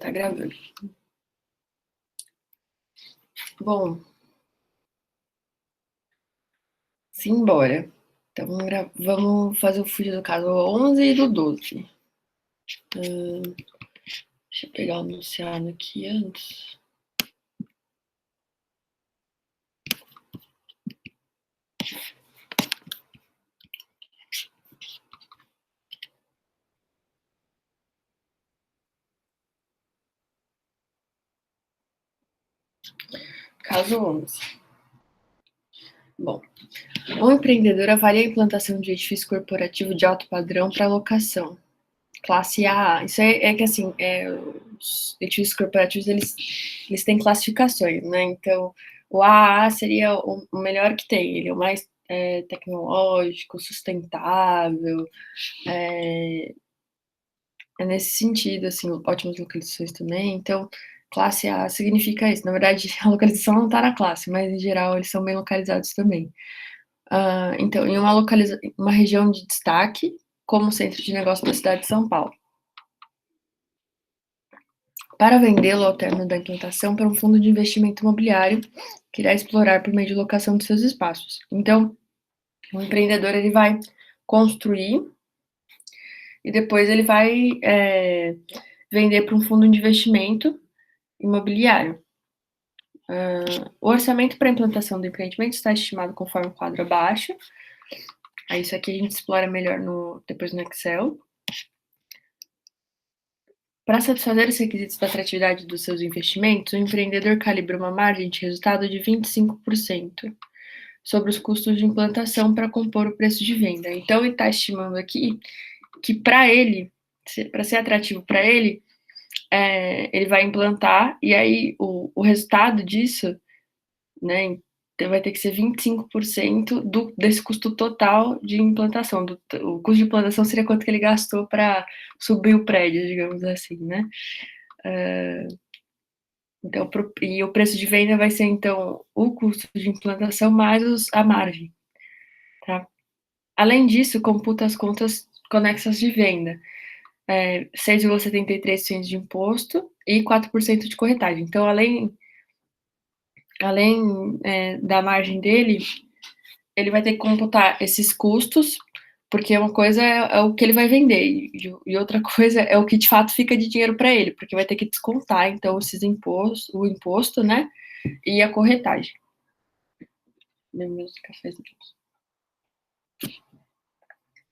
Tá gravando. Bom, simbora. Então, vamos fazer o fútil do caso 11 e do 12. Deixa eu pegar o anunciado aqui antes. Caso 11. Bom, um empreendedor avalia a implantação de edifício corporativo de alto padrão para locação. Classe A. Isso é que, assim, os edifícios corporativos, eles têm classificações, né? Então, o AA seria o melhor que tem. Ele é o mais tecnológico, sustentável, é nesse sentido, assim, ótimas localizações também. Então, classe A significa isso. Na verdade, a localização não está na classe, mas em geral eles são bem localizados também. Então, em uma região de destaque, como centro de negócio da cidade de São Paulo. Para vendê-lo ao término da implantação para um fundo de investimento imobiliário que irá explorar por meio de locação de seus espaços. Então, o empreendedor ele vai construir e depois ele vai vender para um fundo de investimento imobiliário. O orçamento para a implantação do empreendimento está estimado conforme o quadro abaixo. Aí isso aqui a gente explora melhor depois no Excel. Para satisfazer os requisitos da atratividade dos seus investimentos, o empreendedor calibra uma margem de resultado de 25% sobre os custos de implantação para compor o preço de venda. Então, ele está estimando aqui que para ele, para ser atrativo para ele, ele vai implantar e aí o resultado disso, né, então vai ter que ser 25% desse custo total de implantação. O custo de implantação seria quanto que ele gastou para subir o prédio, digamos assim, né? Então, e o preço de venda vai ser, então, o custo de implantação mais a margem, tá? Além disso, computa as contas conexas de venda. 6,73% de imposto e 4% de corretagem. Então, além da margem dele, ele vai ter que computar esses custos, porque uma coisa é o que ele vai vender e outra coisa é o que de fato fica de dinheiro para ele, porque vai ter que descontar, então, o imposto, né, e a corretagem.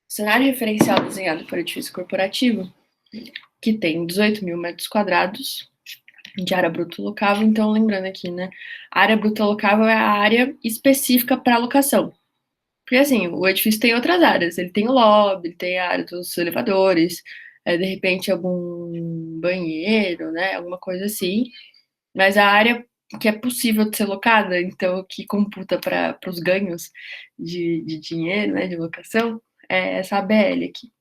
Cenário referencial desenhado para o edifício corporativo, que tem 18 mil metros quadrados de área bruta locável. Então, lembrando aqui, né, a área bruta locável é a área específica para locação. Porque, assim, o edifício tem outras áreas. Ele tem o lobby, ele tem a área dos elevadores, de repente algum banheiro, né, alguma coisa assim. Mas a área que é possível de ser locada, então, que computa para os ganhos de dinheiro, né, de locação, é essa ABL aqui.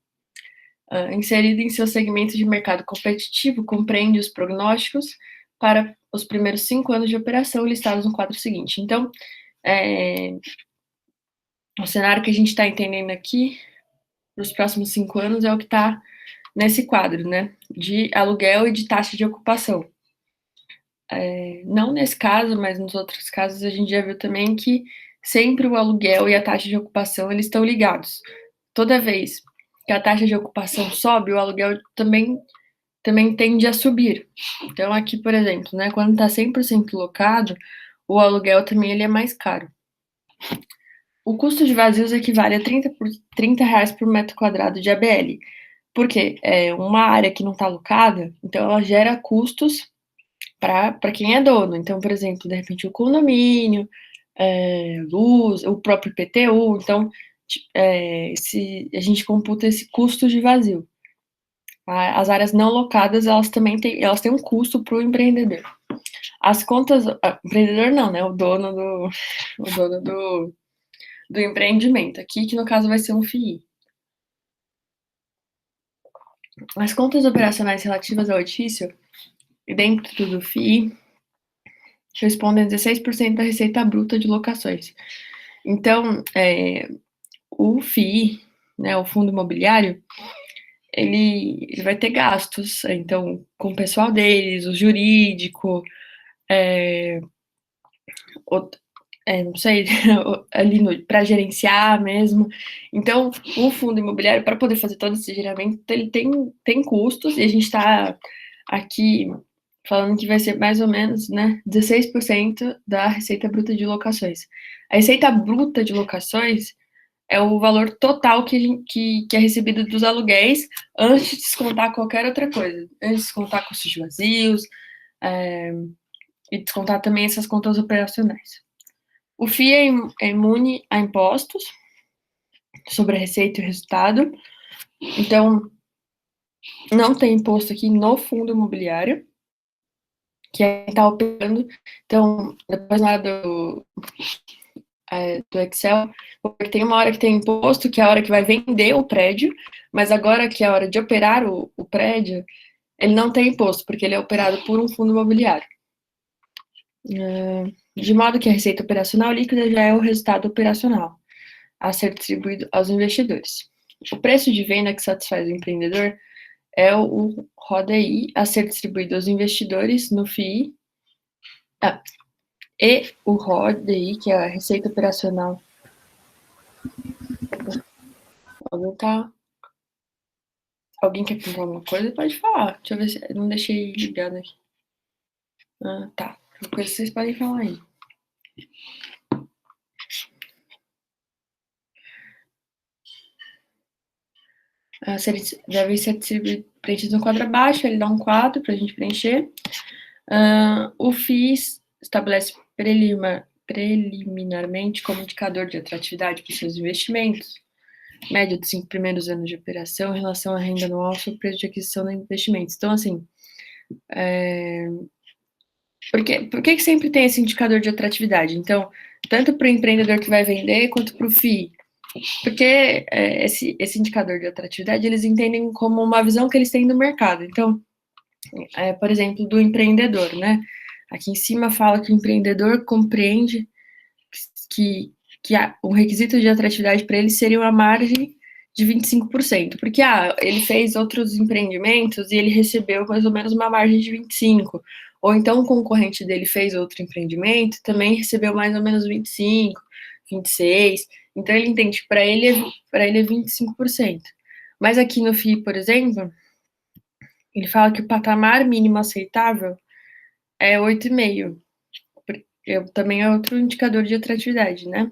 Inserida em seu segmento de mercado competitivo, compreende os prognósticos para os primeiros 5 anos de operação listados no quadro seguinte. Então, o cenário que a gente está entendendo aqui, para os próximos 5 anos, é o que está nesse quadro, né, de aluguel e de taxa de ocupação. Não nesse caso, mas nos outros casos, a gente já viu também que sempre o aluguel e a taxa de ocupação, eles estão ligados. Toda vez que a taxa de ocupação sobe, o aluguel também tende a subir. Então, aqui, por exemplo, né, quando está 100% locado, o aluguel também ele é mais caro. O custo de vazios equivale a R$ 30 por metro quadrado de ABL, porque é uma área que não está alocada, então ela gera custos para quem é dono. Então, por exemplo, de repente o condomínio, luz, o próprio IPTU. Então, se a gente computa esse custo de vazio. As áreas não locadas, elas têm um custo para o empreendedor. As contas, empreendedor não, né? O dono do empreendimento. Aqui, que no caso vai ser um FII. As contas operacionais relativas ao edifício, dentro do FII, respondem a 16% da receita bruta de locações. Então, o FII, né, o fundo imobiliário, ele vai ter gastos, então, com o pessoal deles, o jurídico, não sei, ali para gerenciar mesmo. Então, o fundo imobiliário, para poder fazer todo esse gerenciamento, ele tem custos, e a gente está aqui falando que vai ser mais ou menos, né, 16% da receita bruta de locações. A receita bruta de locações é o valor total que é recebido dos aluguéis antes de descontar qualquer outra coisa, antes de descontar custos de vazios, e descontar também essas contas operacionais. O FII é imune a impostos sobre a receita e o resultado, então não tem imposto aqui no fundo imobiliário, que é quem está operando. Então, depois na hora do Excel, porque tem uma hora que tem imposto, que é a hora que vai vender o prédio, mas agora que é a hora de operar o prédio, ele não tem imposto, porque ele é operado por um fundo imobiliário. De modo que a receita operacional líquida já é o resultado operacional a ser distribuído aos investidores. O preço de venda que satisfaz o empreendedor é o RODI a ser distribuído aos investidores no FII, e o RODI, que é a receita operacional. Alguém quer perguntar alguma coisa? Pode falar. Deixa eu ver se eu não deixei ligado aqui. Tá. Uma coisa vocês podem falar aí. Deve ser preenchido no quadro abaixo, ele dá um quadro para a gente preencher. O FIIs estabelece preliminarmente como indicador de atratividade para os seus investimentos, média dos 5 primeiros anos de operação em relação à renda anual sobre o preço de aquisição de investimentos. Então, assim, por que sempre tem esse indicador de atratividade? Então, tanto para o empreendedor que vai vender, quanto para o FII. Porque esse indicador de atratividade, eles entendem como uma visão que eles têm do mercado. Então, por exemplo, do empreendedor, né? Aqui em cima fala que o empreendedor compreende que o requisito de atratividade para ele seria uma margem de 25%, porque ele fez outros empreendimentos e ele recebeu mais ou menos uma margem de 25%, ou então o concorrente dele fez outro empreendimento, também recebeu mais ou menos 25%, 26%, então ele entende que para ele é 25%. Mas aqui no FII, por exemplo, ele fala que o patamar mínimo aceitável é 8,5%, também é outro indicador de atratividade, né?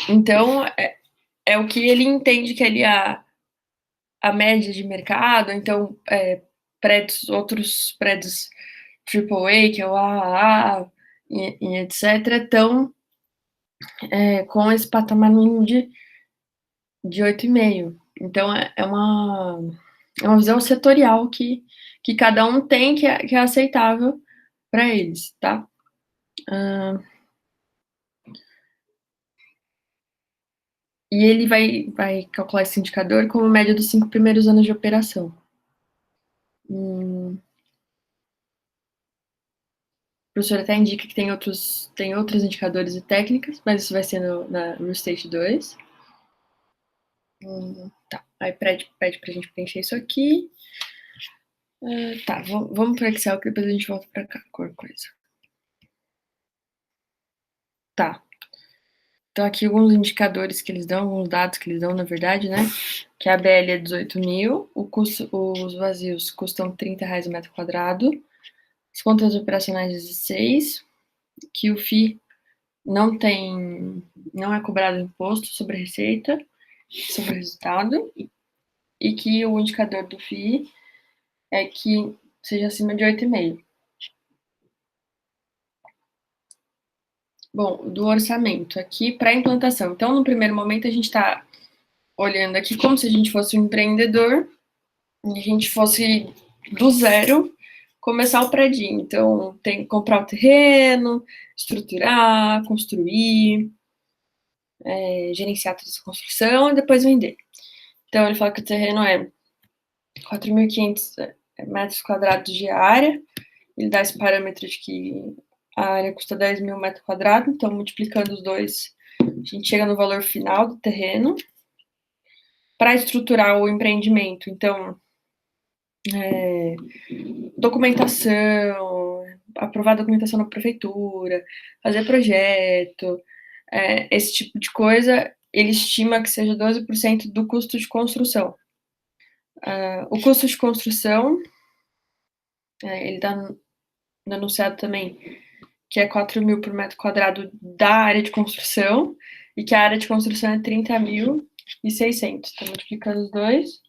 Então, é o que ele entende que ali a média de mercado, então, outros prédios AAA, que é o AAA, e etc., estão com esse patamar mínimo de 8,5%. Então, é uma visão setorial que cada um tem, que é aceitável para eles, tá? E ele vai calcular esse indicador como média dos 5 primeiros anos de operação. O professor até indica que tem outros indicadores e técnicas, mas isso vai ser na Real Estate 2. Tá, aí pede pra gente preencher isso aqui. Tá, vamos para Excel, que depois a gente volta para cá, qualquer coisa. Tá. Então, aqui alguns indicadores que eles dão, alguns dados que eles dão, na verdade, né? Que a BL é 18 mil, os vazios custam R$30 o metro quadrado, as contas operacionais 16, que o FII não é cobrado imposto sobre a receita, sobre o resultado, e que o indicador do FII é que seja acima de 8,5. Bom, do orçamento aqui para implantação. Então, no primeiro momento, a gente está olhando aqui como se a gente fosse um empreendedor e a gente fosse do zero começar o predinho. Então, tem que comprar o terreno, estruturar, construir, gerenciar toda essa construção e depois vender. Então, ele fala que o terreno é 4.500 metros quadrados de área. Ele dá esse parâmetro de que a área custa 10 mil metros quadrados. Então, multiplicando os dois, a gente chega no valor final do terreno. para estruturar o empreendimento. Então, documentação, aprovar documentação na prefeitura, fazer projeto, esse tipo de coisa, ele estima que seja 12% do custo de construção. O custo de construção, ele está no enunciado também, que é 4.000 por metro quadrado da área de construção, e que a área de construção é 30.600. Então, multiplicando os dois,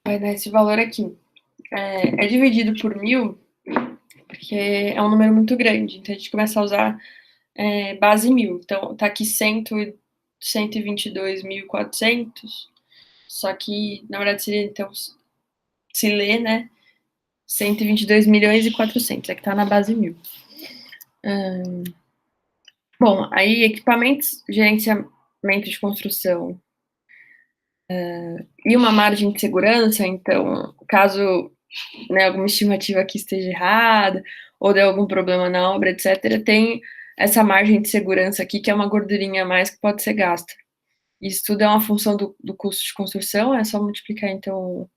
vai dar esse valor aqui. É dividido por 1.000, porque é um número muito grande, então a gente começa a usar base 1.000. Então, tá aqui 122.400, só que, na verdade, seria, então, se lê, né, 122.400.000, é que tá na base 1.000. Bom, aí equipamentos, gerenciamento de construção e uma margem de segurança, então, caso, né, alguma estimativa aqui esteja errada, ou dê algum problema na obra, etc., tem essa margem de segurança aqui, que é uma gordurinha a mais que pode ser gasta. Isso tudo é uma função do custo de construção, é só multiplicar, então,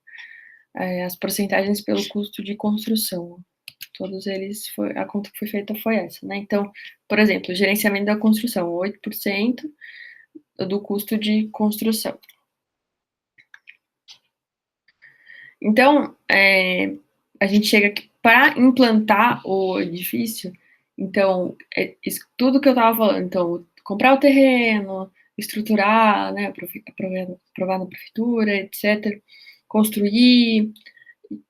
as porcentagens pelo custo de construção. Todos eles, a conta que foi feita foi essa, né? Então, por exemplo, gerenciamento da construção, 8% do custo de construção. Então, a gente chega aqui para implantar o edifício, então, tudo que eu estava falando, então, comprar o terreno, estruturar, né, aprovar na prefeitura, etc., construir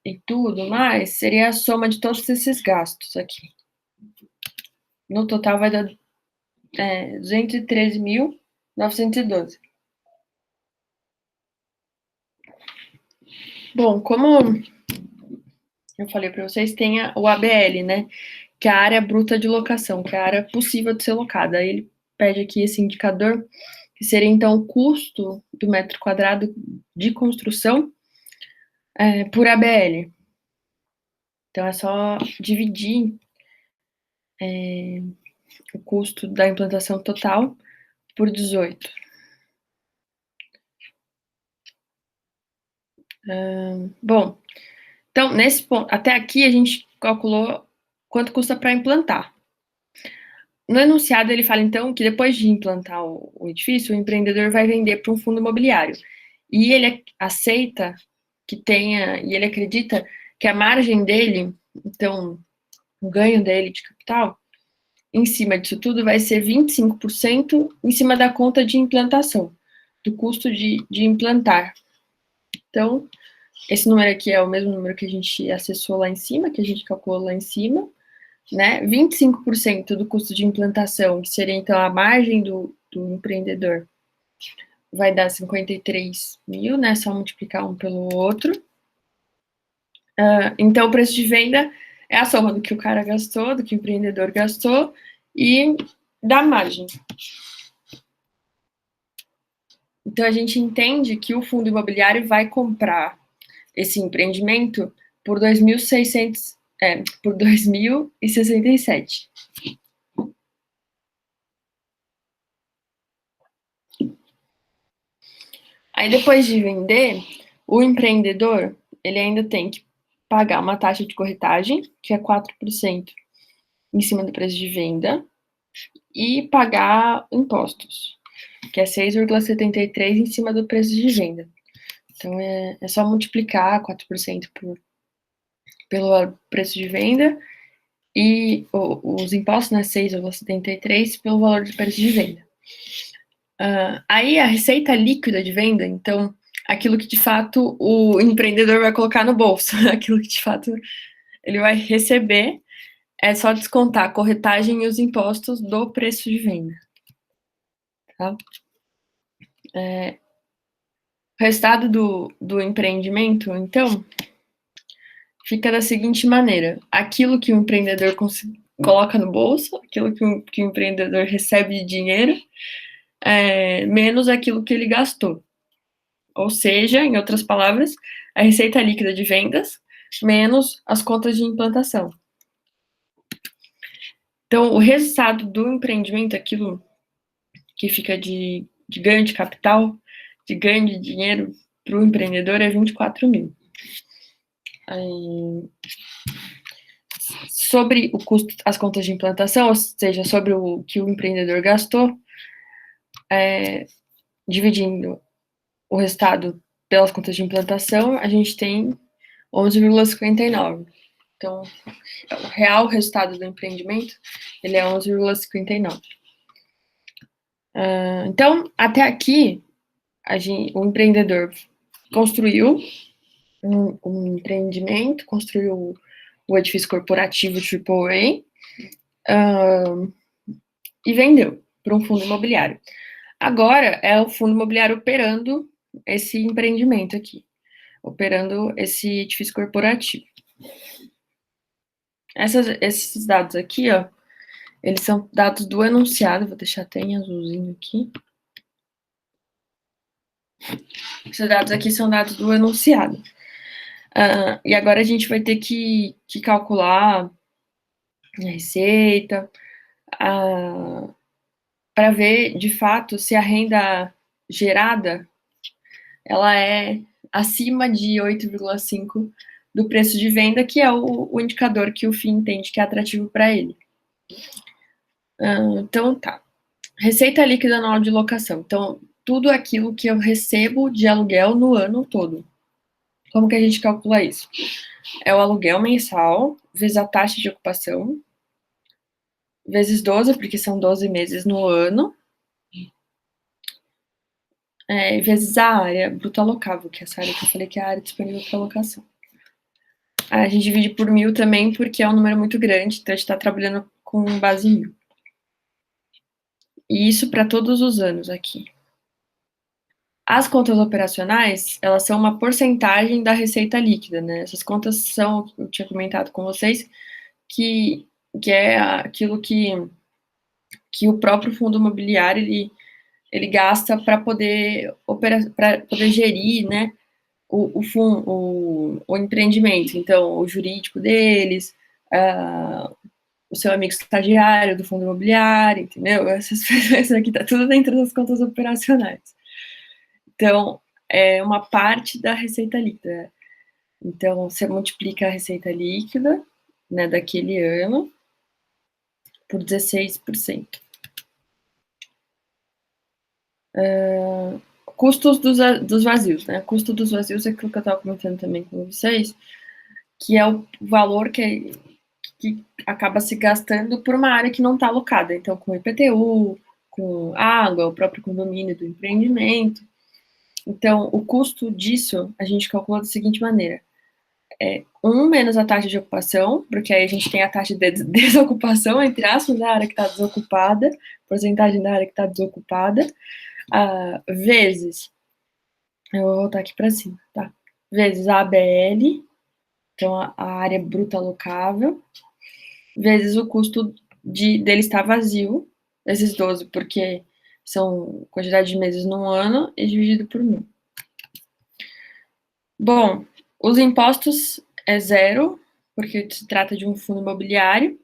e tudo mais, seria a soma de todos esses gastos aqui. No total vai dar 213.912. Bom, como eu falei para vocês, tem o ABL, né, que é a área bruta de locação, que é a área possível de ser locada. Aí ele pede aqui esse indicador, que seria, então, o custo do metro quadrado de construção por ABL. Então, é só dividir o custo da implantação total por 18. Bom, então, nesse ponto, até aqui a gente calculou quanto custa para implantar. No enunciado, ele fala, então, que depois de implantar o edifício, o empreendedor vai vender para um fundo imobiliário. E ele aceita que tenha, e ele acredita que a margem dele, então, o ganho dele de capital, em cima disso tudo, vai ser 25% em cima da conta de implantação, do custo de implantar. Então, esse número aqui é o mesmo número que a gente acessou lá em cima, que a gente calculou lá em cima, né? 25% do custo de implantação, que seria, então, a margem do empreendedor, vai dar 53.000, né? Só multiplicar um pelo outro. Então, o preço de venda é a soma do que o cara gastou, do que o empreendedor gastou e da margem. Então, a gente entende que o fundo imobiliário vai comprar esse empreendimento por 2.067. Aí, depois de vender, o empreendedor, ele ainda tem que pagar uma taxa de corretagem, que é 4% em cima do preço de venda, e pagar impostos, que é 6,73% em cima do preço de venda. Então, é só multiplicar 4% pelo preço de venda e os impostos, né, 6,73% pelo valor do preço de venda. Aí, a receita líquida de venda, então, aquilo que de fato o empreendedor vai colocar no bolso, aquilo que de fato ele vai receber, é só descontar a corretagem e os impostos do preço de venda. Tá? O resultado do empreendimento, então, fica da seguinte maneira: aquilo que o empreendedor coloca no bolso, aquilo que o empreendedor recebe de dinheiro, menos aquilo que ele gastou. Ou seja, em outras palavras, a receita líquida de vendas menos as contas de implantação. Então, o resultado do empreendimento, aquilo que fica de de ganho de capital, de ganho de dinheiro para o empreendedor é 24 mil. Sobre o custo, as contas de implantação, ou seja, sobre o que o empreendedor gastou, dividindo o resultado pelas contas de implantação, a gente tem 11,59. Então, o real resultado do empreendimento, ele é 11,59. Então, até aqui, o empreendedor construiu um empreendimento, construiu o edifício corporativo AAA, e vendeu para um fundo imobiliário. Agora é o fundo imobiliário operando esse empreendimento aqui, operando esse edifício corporativo. Esses dados aqui, ó, eles são dados do enunciado, vou deixar até em azulzinho aqui. Esses dados aqui são dados do enunciado. E agora a gente vai ter que calcular a receita, para ver, de fato, se a renda gerada ela é acima de 8,5 do preço de venda, que é o indicador que o FII entende que é atrativo para ele. Então, tá. Receita líquida anual de locação. Então, tudo aquilo que eu recebo de aluguel no ano todo. Como que a gente calcula isso? É o aluguel mensal, vezes a taxa de ocupação, vezes 12, porque são 12 meses no ano, vezes a área bruta alocável, que é essa área que eu falei que é a área disponível para locação. A gente divide por 1.000 também, porque é um número muito grande, então a gente está trabalhando com base em 1.000. E isso para todos os anos aqui. As contas operacionais, elas são uma porcentagem da receita líquida, né? Essas contas são, eu tinha comentado com vocês, que é aquilo que o próprio fundo imobiliário, ele gasta para poder para poder gerir, né, o empreendimento. Então, o jurídico deles, o seu amigo estagiário do fundo imobiliário, entendeu? Essas coisas aqui tá tudo dentro das contas operacionais. Então, é uma parte da receita líquida. Então, você multiplica a receita líquida, né, daquele ano por 16%. Custos dos vazios, né? Custo dos vazios é aquilo que eu estava comentando também com vocês, que é o valor que acaba se gastando por uma área que não está alocada. Então, com IPTU, com água, o próprio condomínio do empreendimento. Então, o custo disso a gente calcula da seguinte maneira: 1 menos a taxa de ocupação, porque aí a gente tem a taxa de desocupação, entre aspas, da área que está desocupada, porcentagem da área que está desocupada, vezes, eu vou voltar aqui para cima, tá? Vezes a ABL, então a área bruta alocável, vezes o custo dele estar vazio, vezes 12, porque são quantidade de meses num ano, e dividido por 1.000. Bom, os impostos é 0, porque se trata de um fundo imobiliário.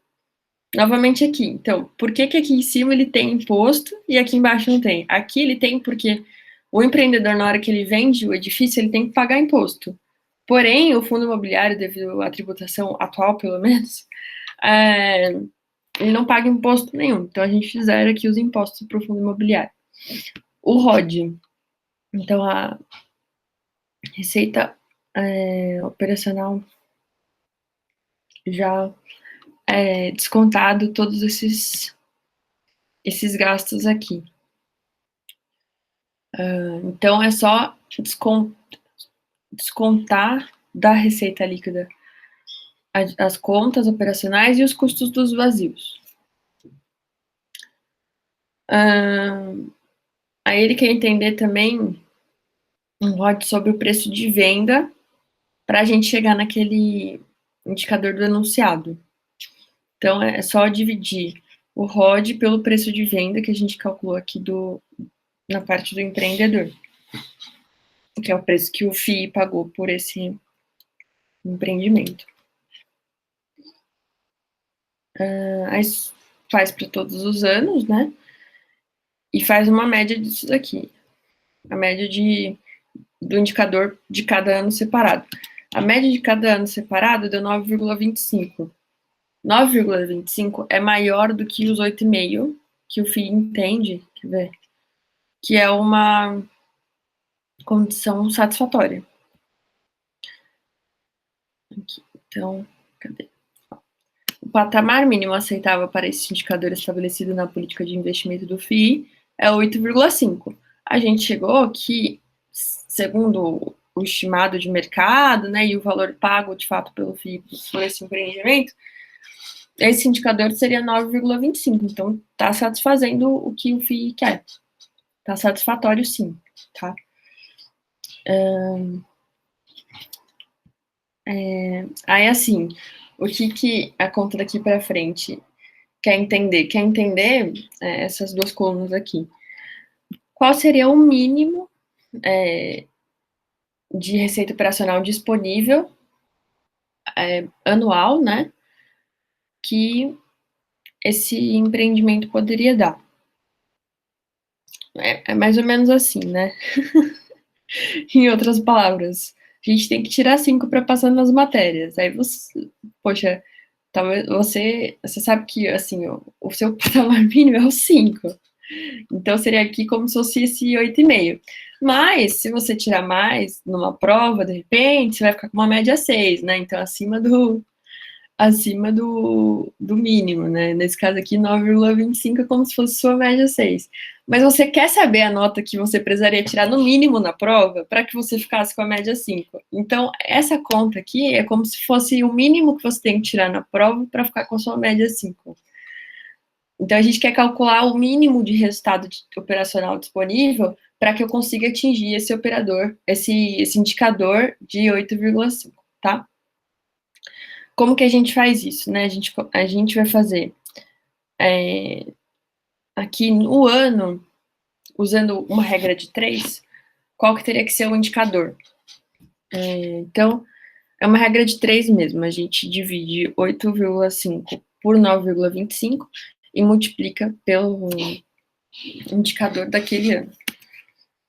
Novamente aqui, então, por que aqui em cima ele tem imposto e aqui embaixo não tem? Aqui ele tem porque o empreendedor, na hora que ele vende o edifício, ele tem que pagar imposto. Porém, o fundo imobiliário, devido à tributação atual, pelo menos, ele não paga imposto nenhum. Então, a gente zera aqui os impostos para o fundo imobiliário. O ROD, então, a receita operacional já descontado todos esses gastos aqui. Então, é só descontar da receita líquida as contas operacionais e os custos dos vazios. Aí ele quer entender também um ROD sobre o preço de venda para a gente chegar naquele indicador do enunciado. Então, é só dividir o ROD pelo preço de venda que a gente calculou aqui na parte do empreendedor, que é o preço que o FII pagou por esse empreendimento. Aí faz para todos os anos, né? e faz uma média disso daqui. A média do indicador de cada ano separado. A média de cada ano separado deu 9,25. 9,25 é maior do que os 8,5 que o FII entende, quer ver, que é uma condição satisfatória. Aqui, então, cadê? O patamar mínimo aceitável para esse indicador estabelecido na política de investimento do FII é 8,5. A gente chegou que, segundo o estimado de mercado, né, e o valor pago de fato pelo FII por esse empreendimento, esse indicador seria 9,25. Então, está satisfazendo o que o FII quer. Está satisfatório, sim, tá? Aí, assim, o que a conta daqui para frente quer entender? Quer entender essas duas colunas aqui. Qual seria o mínimo de receita operacional disponível anual, né, que esse empreendimento poderia dar? É mais ou menos assim, né? Em outras palavras, a gente tem que tirar 5 para passar nas matérias. Aí você, poxa, talvez você sabe que assim, o seu patamar mínimo é o 5. Então seria aqui como se fosse esse 8,5. Mas se você tirar mais numa prova, de repente, você vai ficar com uma média 6, né? Então acima do mínimo, né? Nesse caso aqui, 9,25 é como se fosse sua média 6. Mas você quer saber a nota que você precisaria tirar no mínimo na prova para que você ficasse com a média 5. Então, essa conta aqui é como se fosse o mínimo que você tem que tirar na prova para ficar com a sua média 5. Então, a gente quer calcular o mínimo de resultado operacional disponível para que eu consiga atingir esse operador, esse indicador de 8,5, tá? Como que a gente faz isso, né? A gente vai fazer aqui no ano, usando uma regra de 3, qual que teria que ser o indicador? Então, é uma regra de 3 mesmo, a gente divide 8,5 por 9,25 e multiplica pelo indicador daquele ano.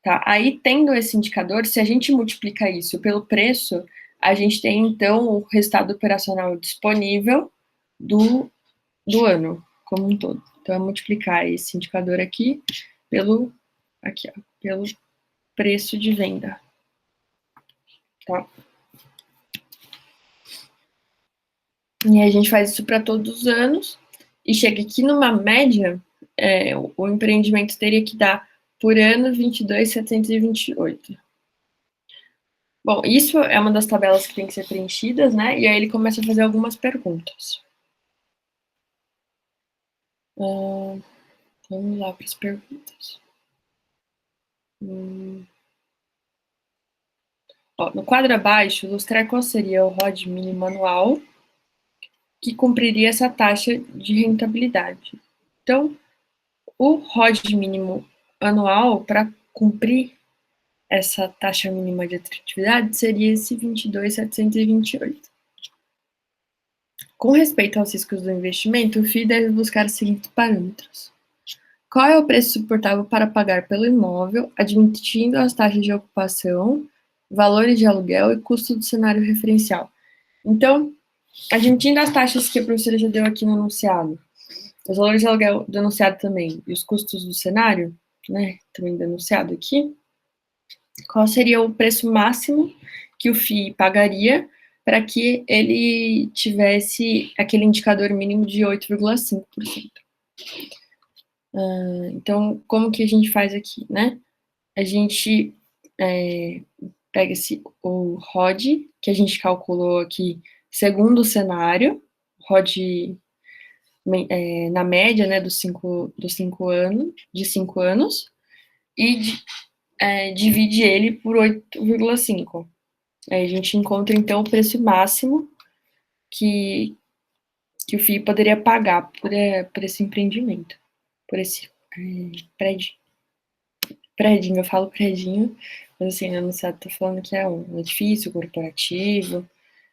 Tá? Aí, tendo esse indicador, se a gente multiplica isso pelo preço, a gente tem, então, o resultado operacional disponível do ano como um todo. Então, é multiplicar esse indicador aqui pelo preço de venda. Tá? E a gente faz isso para todos os anos e chega aqui numa média, o empreendimento teria que dar por ano 22.728. Bom, isso é uma das tabelas que tem que ser preenchidas, né? E aí ele começa a fazer algumas perguntas. Vamos lá para as perguntas. Ó, no quadro abaixo, ilustrar qual seria o ROD mínimo anual que cumpriria essa taxa de rentabilidade. Então, o ROD mínimo anual para cumprir essa taxa mínima de atratividade seria esse 22.728. Com respeito aos riscos do investimento, o FII deve buscar os seguintes parâmetros. Qual é o preço suportável para pagar pelo imóvel, admitindo as taxas de ocupação, valores de aluguel e custo do cenário referencial? Então, admitindo as taxas que a professora já deu aqui no enunciado, os valores de aluguel denunciado também, e os custos do cenário, né, também denunciado aqui, qual seria o preço máximo que o FII pagaria para que ele tivesse aquele indicador mínimo de 8,5%. Então, como que a gente faz aqui, né? A gente pega o ROD, que a gente calculou aqui segundo o cenário, ROD na média, né, dos 5 anos, e divide ele por 8,5. Aí a gente encontra, então, o preço máximo que o FII poderia pagar por esse empreendimento, por esse prédio, eu falo prédio, mas assim, eu não sei, tô falando que é um edifício corporativo,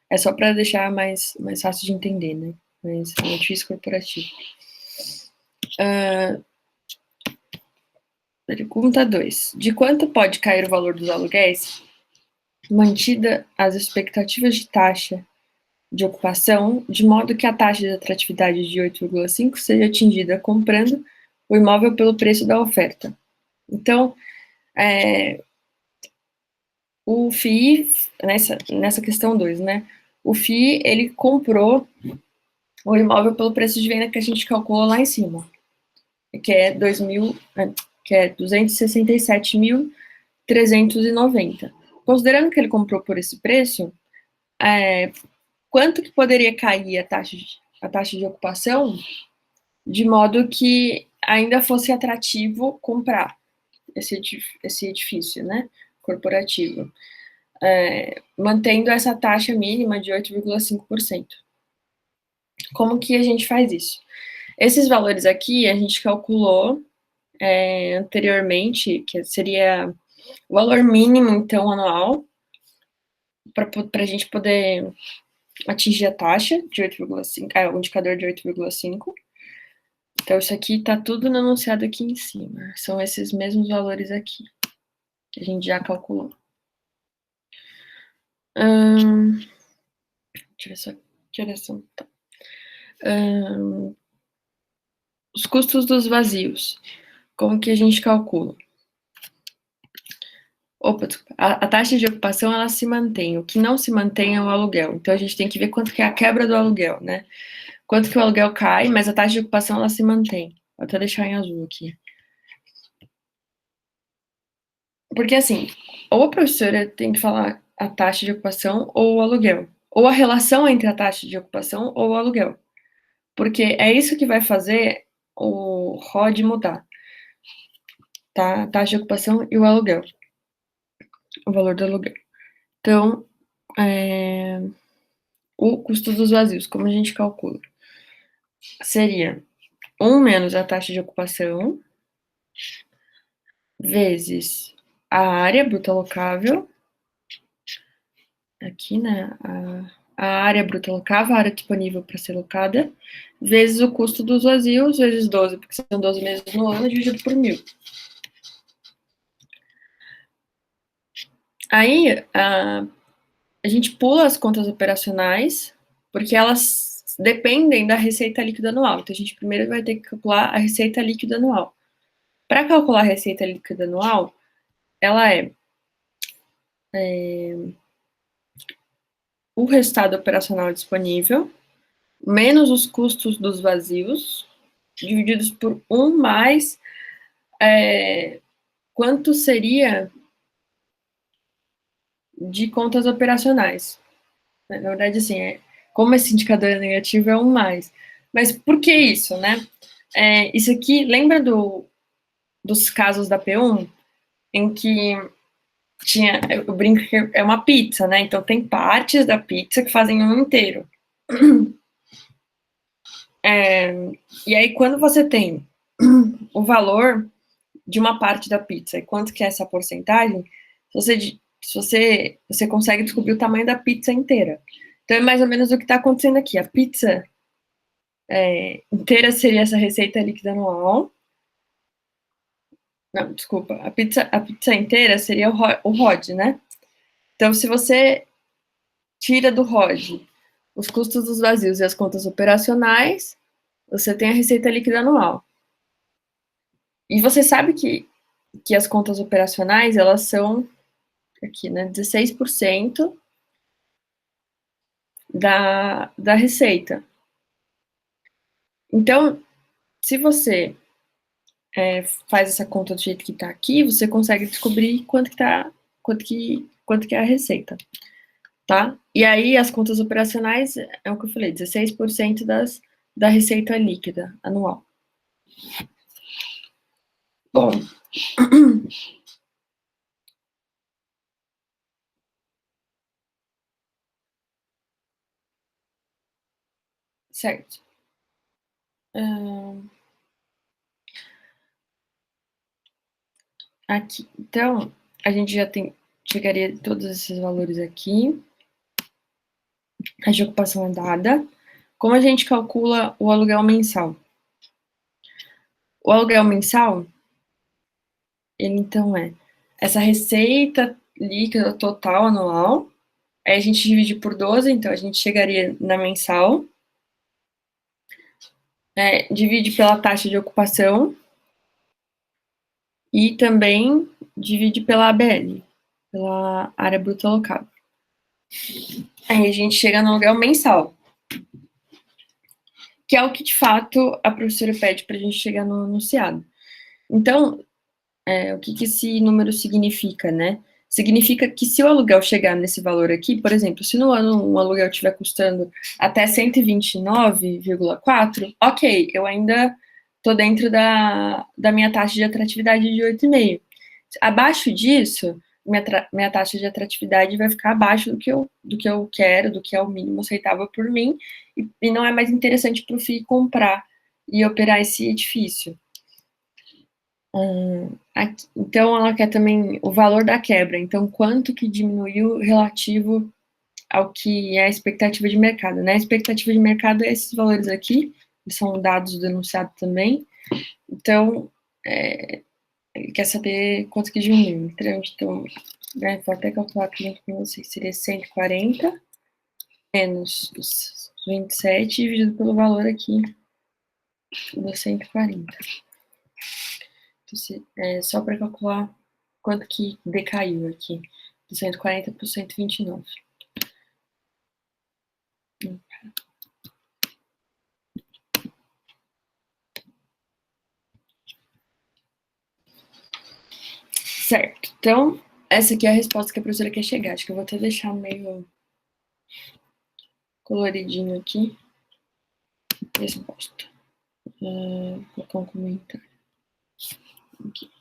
é só para deixar mais fácil de entender, né? Mas é um edifício corporativo. Pergunta 2. De quanto pode cair o valor dos aluguéis, mantida as expectativas de taxa de ocupação, de modo que a taxa de atratividade de 8,5 seja atingida comprando o imóvel pelo preço da oferta? Então, o FII, nessa questão 2, né? O FII, ele comprou o imóvel pelo preço de venda que a gente calculou lá em cima, que é 267.390. Considerando que ele comprou por esse preço, quanto que poderia cair a taxa de ocupação, de modo que ainda fosse atrativo comprar esse edifício, né, corporativo, mantendo essa taxa mínima de 8,5%. Como que a gente faz isso? Esses valores aqui a gente calculou anteriormente, que seria o valor mínimo, então, anual, para a gente poder atingir a taxa de 8,5, o indicador de 8,5. Então, isso aqui está tudo no enunciado aqui em cima. São esses mesmos valores aqui, que a gente já calculou. Deixa eu ver só que oração tá. Os custos dos vazios. Como que a gente calcula? A taxa de ocupação, ela se mantém. O que não se mantém é o aluguel. Então, a gente tem que ver quanto que é a quebra do aluguel, né? Quanto que o aluguel cai, mas a taxa de ocupação, ela se mantém. Vou até deixar em azul aqui. Porque, assim, ou a professora tem que falar a taxa de ocupação ou o aluguel. Ou a relação entre a taxa de ocupação ou o aluguel. Porque é isso que vai fazer o ROD mudar, tá? A taxa de ocupação e o aluguel. O valor do aluguel. Então, o custo dos vazios, como a gente calcula? Seria 1 menos a taxa de ocupação, vezes a área bruta locável, aqui, né, a área bruta locável, a área disponível para ser locada, vezes o custo dos vazios, vezes 12, porque são 12 meses no ano, dividido por 1.000. Aí, a gente pula as contas operacionais, porque elas dependem da receita líquida anual. Então, a gente primeiro vai ter que calcular a receita líquida anual. Para calcular a receita líquida anual, ela é o resultado operacional disponível, menos os custos dos vazios, divididos por 1 mais quanto seria de contas operacionais. Na verdade, assim, como esse indicador é negativo, é 1 mais. Mas por que isso, né? Isso aqui, lembra dos casos da P1, em que eu brinco que é uma pizza, né? Então, tem partes da pizza que fazem um inteiro. E aí, quando você tem o valor de uma parte da pizza e quanto que é essa porcentagem, você consegue descobrir o tamanho da pizza inteira. Então, é mais ou menos o que está acontecendo aqui. A pizza inteira seria essa receita líquida anual. Não, desculpa. A pizza inteira seria o ROD, né? Então, se você tira do ROD os custos dos vazios e as contas operacionais, você tem a receita líquida anual. E você sabe que as contas operacionais, elas são, aqui, né, 16% da receita. Então, se você faz essa conta do jeito que está aqui, você consegue descobrir quanto que é a receita, tá? E aí, as contas operacionais, é o que eu falei, 16% da receita líquida anual. Bom, certo. Aqui, então, a gente já chegaria a todos esses valores aqui. A de ocupação é dada. Como a gente calcula o aluguel mensal? O aluguel mensal, ele então essa receita líquida total anual, aí a gente divide por 12, então a gente chegaria na mensal, divide pela taxa de ocupação e também divide pela ABL, pela área bruta alocada. Aí a gente chega no aluguel mensal, que é o que de fato a professora pede para a gente chegar no anunciado. Então, o que esse número significa, né? Significa que se o aluguel chegar nesse valor aqui, por exemplo, se no ano um aluguel estiver custando até 129,4, ok, eu ainda estou dentro da minha taxa de atratividade de 8,5. Abaixo disso, minha taxa de atratividade vai ficar abaixo do que eu quero, do que é o mínimo aceitável por mim, e não é mais interessante para o FII comprar e operar esse edifício. Aqui, então, ela quer também o valor da quebra, então, quanto que diminuiu relativo ao que é a expectativa de mercado, né? A expectativa de mercado é esses valores aqui, que são dados do enunciado também, então, ele quer saber quanto que diminuiu. Então, vou até calcular aqui junto com vocês, seria 140 menos 27 dividido pelo valor aqui do 140. Só para calcular quanto que decaiu aqui, do 140 para o 129. Certo, então, essa aqui é a resposta que a professora quer chegar. Acho que eu vou até deixar meio coloridinho aqui. Resposta. Vou colocar um comentário. Aqui.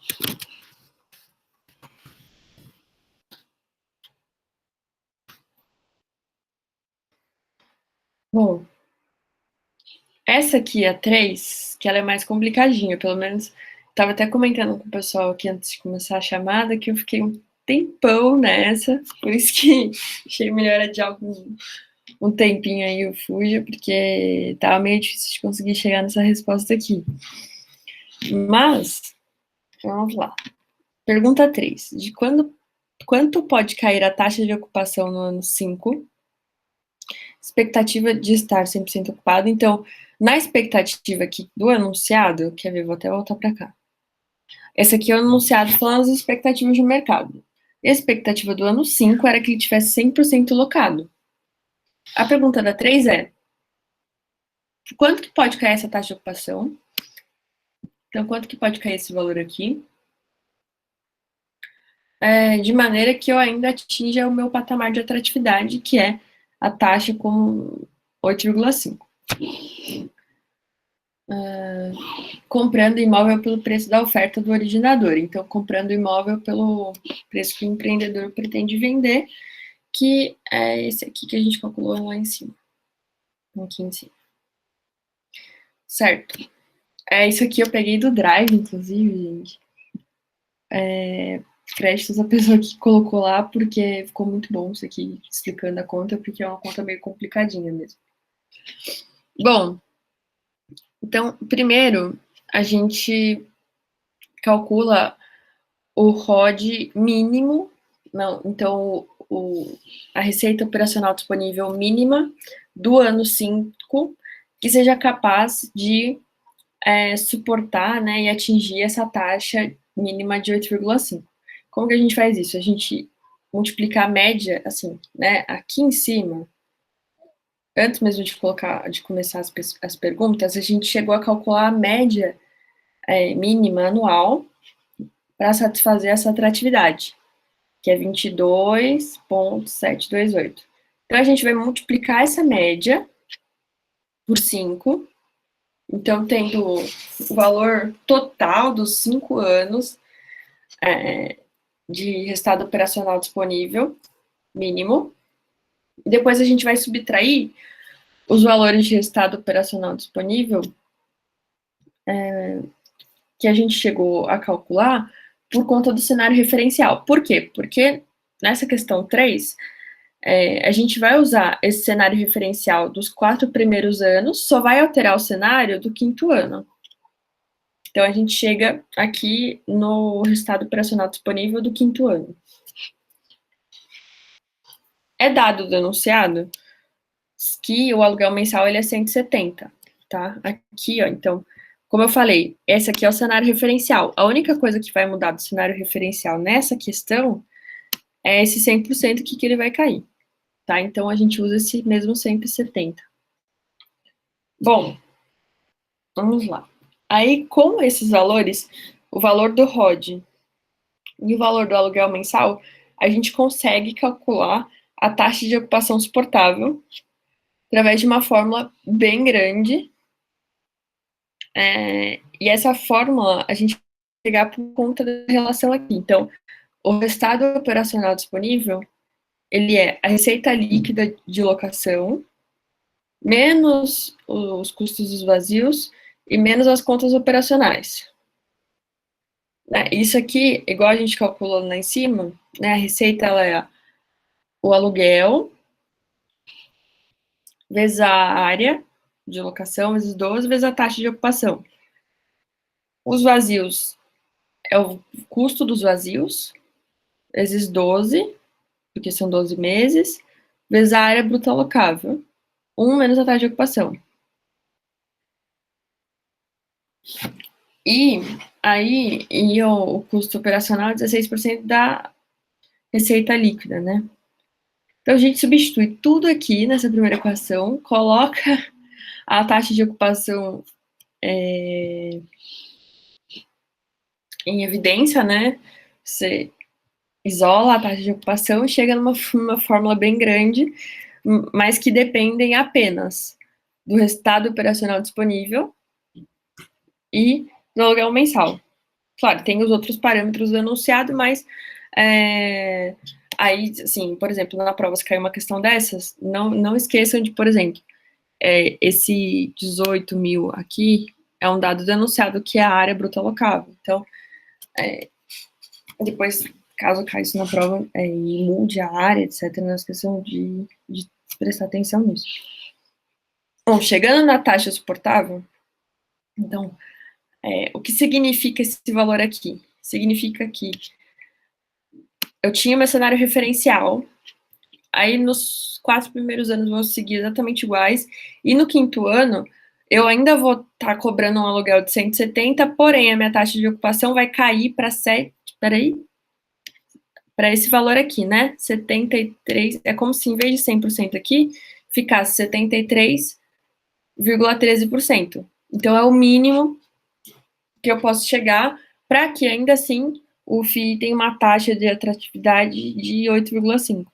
Bom, essa aqui, a 3, que ela é mais complicadinha, pelo menos, estava até comentando com o pessoal aqui antes de começar a chamada, que eu fiquei um tempão nessa, por isso que achei melhor adiar um tempinho aí o Fuja, porque tava meio difícil de conseguir chegar nessa resposta aqui. Mas, vamos lá. Pergunta 3. De quanto pode cair a taxa de ocupação no ano 5? Expectativa de estar 100% ocupado. Então, na expectativa aqui do anunciado, quer ver, vou até voltar para cá. Esse aqui é o anunciado falando as expectativas de mercado. A expectativa do ano 5 era que ele tivesse 100% locado. A pergunta da 3 é: quanto que pode cair essa taxa de ocupação? Então, quanto que pode cair esse valor aqui? De maneira que eu ainda atinja o meu patamar de atratividade, que é a taxa com 8,5. Comprando imóvel pelo preço da oferta do originador. Então, comprando imóvel pelo preço que o empreendedor pretende vender, que é esse aqui que a gente calculou lá em cima. Aqui em cima. Certo. Isso aqui eu peguei do Drive, inclusive, gente. Créditos à pessoa que colocou lá, porque ficou muito bom isso aqui, explicando a conta, porque é uma conta meio complicadinha mesmo. Bom, então, primeiro, a gente calcula o ROD mínimo, não, então, a receita operacional disponível mínima do ano 5, que seja capaz de suportar, né, e atingir essa taxa mínima de 8,5. Como que a gente faz isso? A gente multiplica a média, assim, né, aqui em cima, antes mesmo de começar as perguntas, a gente chegou a calcular a média mínima anual para satisfazer essa atratividade, que é 22,728. Então, a gente vai multiplicar essa média por 5. Então, tendo o valor total dos 5 anos de resultado operacional disponível, mínimo. Depois a gente vai subtrair os valores de resultado operacional disponível que a gente chegou a calcular por conta do cenário referencial. Por quê? Porque nessa questão 3, a gente vai usar esse cenário referencial dos 4 primeiros anos, só vai alterar o cenário do 5º ano. Então, a gente chega aqui no resultado operacional disponível do 5º ano. É dado do enunciado que o aluguel mensal ele é 170, tá? Aqui, ó, então, como eu falei, esse aqui é o cenário referencial. A única coisa que vai mudar do cenário referencial nessa questão é esse 100% que ele vai cair, tá? Então, a gente usa esse mesmo 170. Bom, vamos lá. Aí, com esses valores, o valor do ROD e o valor do aluguel mensal, a gente consegue calcular a taxa de ocupação suportável através de uma fórmula bem grande. E essa fórmula a gente vai pegar por conta da relação aqui. Então, o resultado operacional disponível, ele é a receita líquida de locação, menos os custos dos vazios e menos as contas operacionais. Isso aqui, igual a gente calculou lá em cima, né, a receita ela é o aluguel vezes a área de locação, vezes 12, vezes a taxa de ocupação. Os vazios é o custo dos vazios, vezes 12, porque são 12 meses, vezes a área bruta alocável, 1 menos a taxa de ocupação. E aí, o custo operacional é 16% da receita líquida, né? Então, a gente substitui tudo aqui nessa primeira equação, coloca a taxa de ocupação em evidência, né? Você isola a taxa de ocupação e chega numa fórmula bem grande, mas que dependem apenas do resultado operacional disponível e do aluguel mensal. Claro, tem os outros parâmetros do enunciado, mas aí, assim, por exemplo, na prova se caiu uma questão dessas, não esqueçam de, por exemplo, esse 18 mil aqui é um dado do enunciado que é a área bruta alocável. Então, depois, caso caia isso na prova e mude a área, etc., não esqueçam de prestar atenção nisso. Bom, chegando na taxa suportável, então, o que significa esse valor aqui? Significa que eu tinha meu cenário referencial, aí nos 4 primeiros anos vão seguir exatamente iguais, e no 5º ano eu ainda vou estar cobrando um aluguel de 170, porém a minha taxa de ocupação vai cair para para esse valor aqui, né? 73, é como se em vez de 100% aqui, ficasse 73,13%. Então é o mínimo que eu posso chegar para que ainda assim o FII tenha uma taxa de atratividade de 8,5%.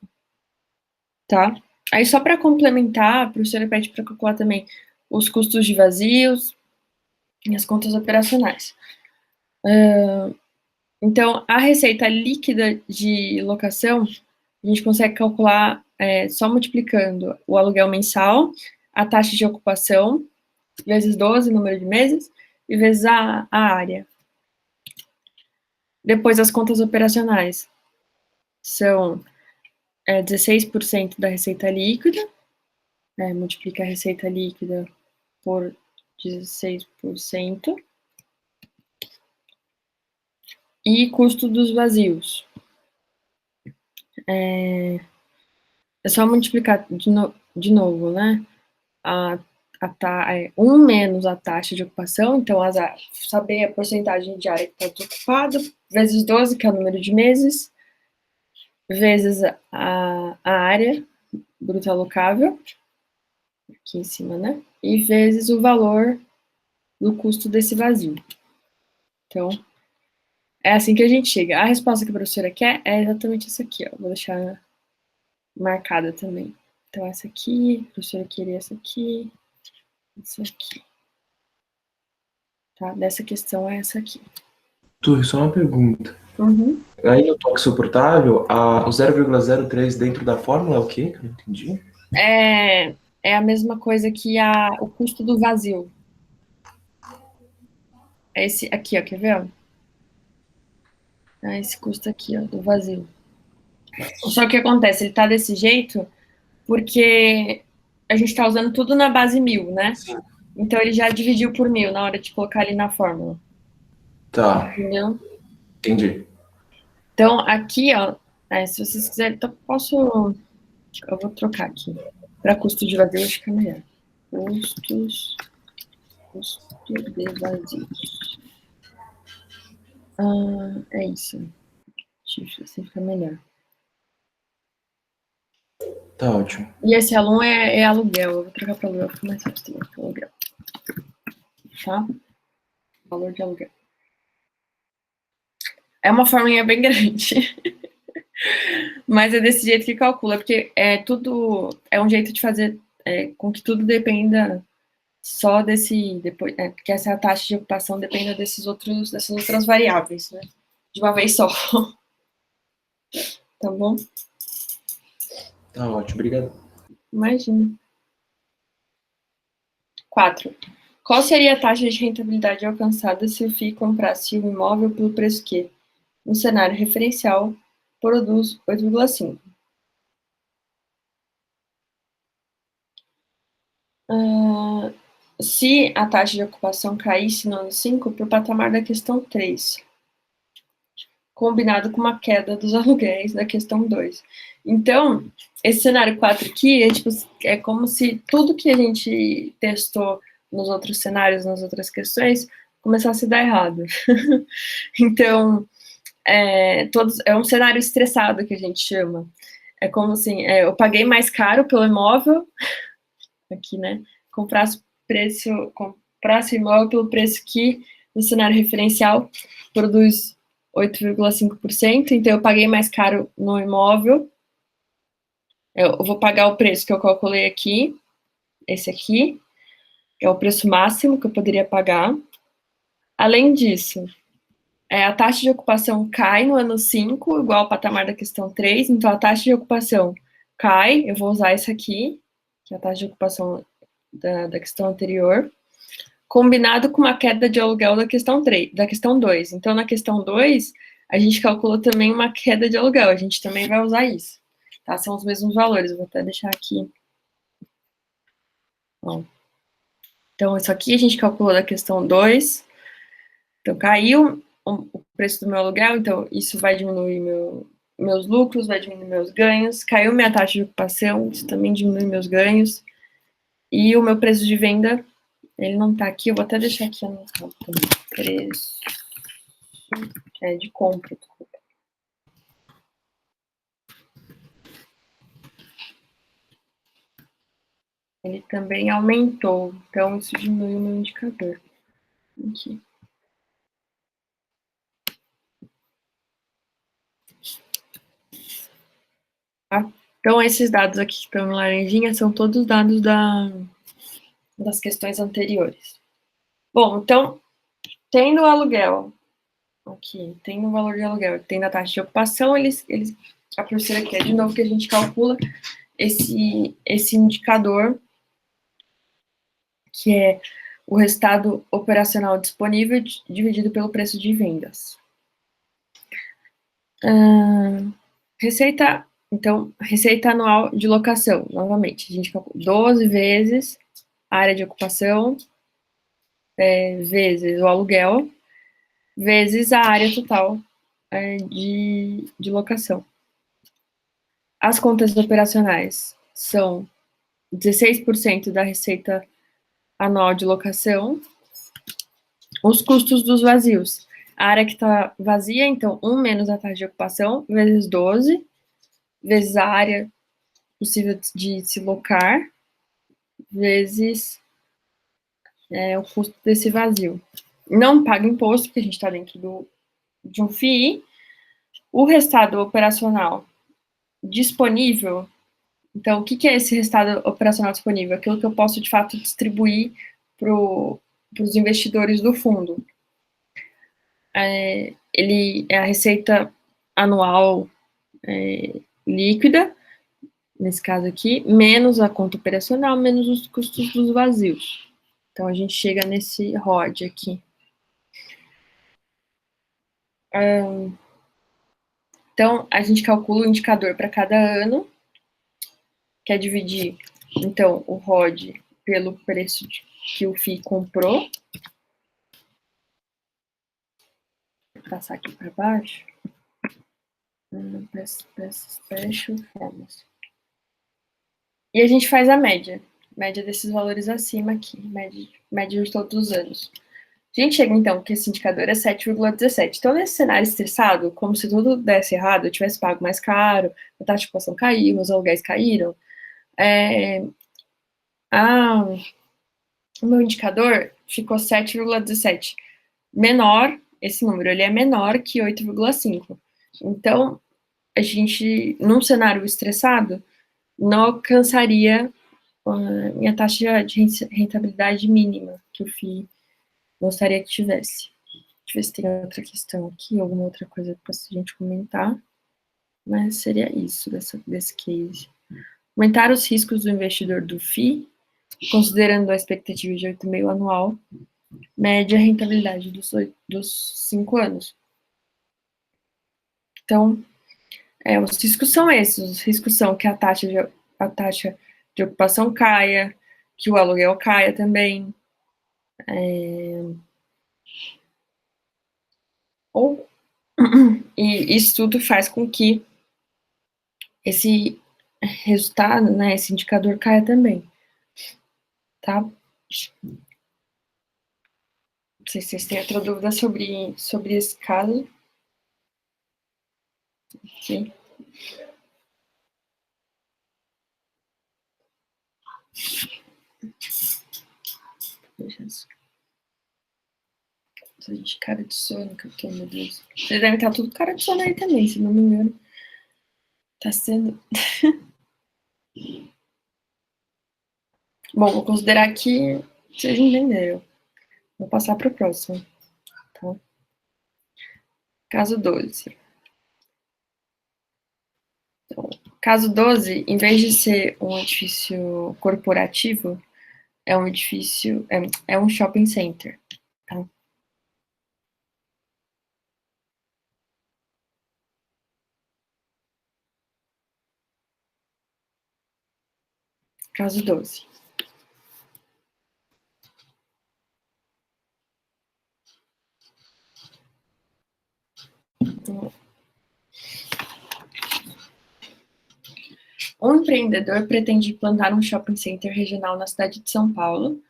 Tá? Aí só para complementar, a professora pede para calcular também os custos de vazios e as contas operacionais. Então, a receita líquida de locação, a gente consegue calcular só multiplicando o aluguel mensal, a taxa de ocupação, vezes 12, número de meses, e vezes a área. Depois, as contas operacionais são 16% da receita líquida, multiplica a receita líquida por 16%, e custo dos vazios. É só multiplicar de novo, né? 1 menos a taxa de ocupação, então saber a porcentagem de área que está desocupada, vezes 12, que é o número de meses, vezes a área bruta alocável, aqui em cima, né? E vezes o valor do custo desse vazio. Então, é assim que a gente chega. A resposta que a professora quer é exatamente essa aqui, ó. Vou deixar marcada também. Então, essa aqui, a professora queria essa aqui, essa aqui. Tá? Dessa questão é essa aqui. Turri, só uma pergunta. Uhum. Aí no toque suportável, o 0,03 dentro da fórmula é o quê? Não entendi. É a mesma coisa que o custo do vazio. É esse aqui, ó, quer ver? Esse custo aqui, ó, do vazio. Só que o que acontece, ele tá desse jeito porque a gente tá usando tudo na base 1000, né? Sim. Então ele já dividiu por 1000 na hora de colocar ali na fórmula. Tá, entendeu? entendi. Então, aqui, ó, se vocês quiserem, então eu vou trocar aqui. Para custo de vazio, acho que é melhor. Custo de vazios. É isso. Assim fica melhor. Tá ótimo. E esse aluno é aluguel. Eu vou trocar para aluguel, fica mais fácil também. Aluguel. Tá? Valor de aluguel. É uma forminha bem grande. Mas é desse jeito que calcula, porque é um jeito de fazer com que tudo dependa só que essa taxa de ocupação dependa dessas outras variáveis, né? De uma vez só. Tá bom? Tá ótimo, obrigado. Imagina. 4. Qual seria a taxa de rentabilidade alcançada se o FII comprasse o imóvel pelo preço que, no cenário referencial, produz 8,5? Se a taxa de ocupação caísse no ano 5 para o patamar da questão 3, combinado com uma queda dos aluguéis da questão 2. Então, esse cenário 4 aqui é como se tudo que a gente testou nos outros cenários, nas outras questões, começasse a dar errado. Então, é um cenário estressado que a gente chama. É como assim, eu paguei mais caro pelo imóvel, aqui, né? Comprasse imóvel pelo preço que no cenário referencial produz 8,5%, então eu paguei mais caro no imóvel. Eu vou pagar o preço que eu calculei aqui, esse aqui, é o preço máximo que eu poderia pagar. Além disso, a taxa de ocupação cai no ano 5, igual ao patamar da questão 3, então a taxa de ocupação cai, eu vou usar isso aqui, que é a taxa de ocupação da questão anterior, combinado com uma queda de aluguel da questão 3, da questão 2. Então, na questão 2, a gente calculou também uma queda de aluguel, a gente também vai usar isso. Tá? São os mesmos valores, eu vou até deixar aqui. Ó. Então, isso aqui a gente calculou da questão 2. Então, caiu o preço do meu aluguel, então isso vai diminuir meus lucros, vai diminuir meus ganhos. Caiu minha taxa de ocupação, isso também diminui meus ganhos. E o meu preço de venda, ele não tá aqui, eu vou até deixar aqui anotado também. Preço de compra. Ele também aumentou, então isso diminui o meu indicador. Aqui. Tá? Então, esses dados aqui que estão em laranjinha são todos dados das questões anteriores. Bom, então, tendo o aluguel, aqui, tendo o valor de aluguel, tendo a taxa de ocupação, a professora quer de novo que a gente calcula esse indicador, que é o resultado operacional disponível dividido pelo preço de vendas. Receita anual de locação, novamente, a gente calcula 12 vezes a área de ocupação, vezes o aluguel, vezes a área total de locação. As contas operacionais são 16% da receita anual de locação. Os custos dos vazios. A área que está vazia, então, 1 menos a taxa de ocupação, vezes 12, vezes a área possível de se locar, vezes o custo desse vazio. Não paga imposto, porque a gente está dentro de um FII. O resultado operacional disponível. Então, o que é esse resultado operacional disponível? Aquilo que eu posso, de fato, distribuir para os investidores do fundo. Ele é a receita anual líquida, nesse caso aqui, menos a conta operacional, menos os custos dos vazios. Então, a gente chega nesse ROD aqui. Então, a gente calcula o indicador para cada ano, que é dividir, então, o ROD pelo preço que o FII comprou. passar aqui para baixo. Special formas. E a gente faz a média desses valores acima aqui, média de todos os anos. A gente chega, então, que esse indicador é 7,17. Então, nesse cenário estressado, como se tudo desse errado, eu tivesse pago mais caro, a taxa de ocupação caiu, os aluguéis caíram, o meu indicador ficou 7,17. Menor, esse número, ele é menor que 8,5. Então, a gente, num cenário estressado, não alcançaria a minha taxa de rentabilidade mínima que o FII gostaria que tivesse. Deixa eu ver se tem outra questão aqui, alguma outra coisa para a gente comentar. Mas seria isso, desse case. Aumentar os riscos do investidor do FII, considerando a expectativa de 8,5 anual, média rentabilidade dos 5 anos. Então, os riscos são esses. Os riscos são que a taxa de ocupação caia, que o aluguel caia também. E isso tudo faz com que esse resultado, né, esse indicador caia também. Tá? Não sei se vocês têm outra dúvida sobre esse caso. Aqui. Gente, cara de sono que eu tô, meu Deus. Vocês devem estar tudo cara de sono aí também, se não me engano. Tá sendo... Bom, vou considerar que vocês entenderam. Vou passar para o próximo. Tá? Caso 12. Então, caso 12, em vez de ser um edifício corporativo, é um edifício, é um shopping center. Tá? Caso 12. Um empreendedor pretende implantar um shopping center regional na cidade de São Paulo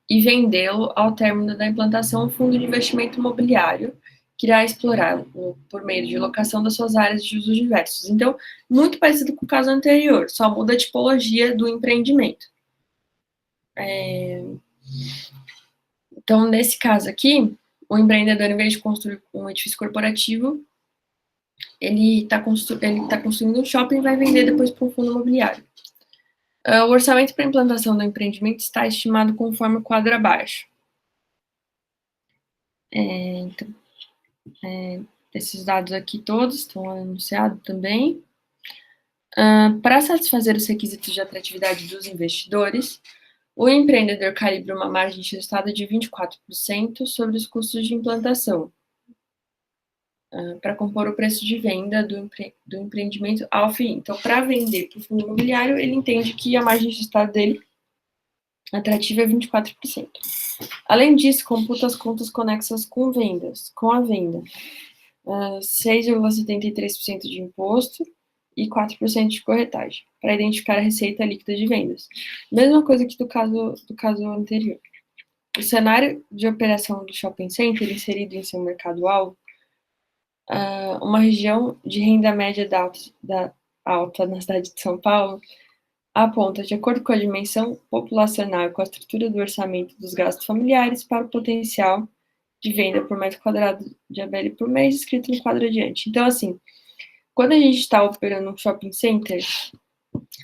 e vendê-lo ao término da implantação um fundo de investimento imobiliário que irá explorá-lo por meio de locação das suas áreas de usos diversos. Então, muito parecido com o caso anterior, só muda a tipologia do empreendimento. Então, nesse caso aqui, o empreendedor, em vez de construir um edifício corporativo, ele está construindo um shopping e vai vender depois para um fundo imobiliário. O orçamento para a implantação do empreendimento está estimado conforme o quadro abaixo. Então, esses dados aqui todos estão anunciados também. Para satisfazer os requisitos de atratividade dos investidores, o empreendedor calibra uma margem de resultado de 24% sobre os custos de implantação, para compor o preço de venda do empreendimento ao FII. Então, para vender para o fundo imobiliário, ele entende que a margem de resultado dele atrativa é 24%. Além disso, computa as contas conexas com a venda. 6,73% de imposto e 4% de corretagem, para identificar a receita líquida de vendas. Mesma coisa que do caso anterior. O cenário de operação do shopping center inserido em seu mercado-alvo, uma região de renda média alta na cidade de São Paulo, aponta, de acordo com a dimensão populacional e com a estrutura do orçamento dos gastos familiares, para o potencial de venda por metro quadrado de ABL por mês, escrito no quadro adiante. Então, assim, quando a gente está operando um shopping center,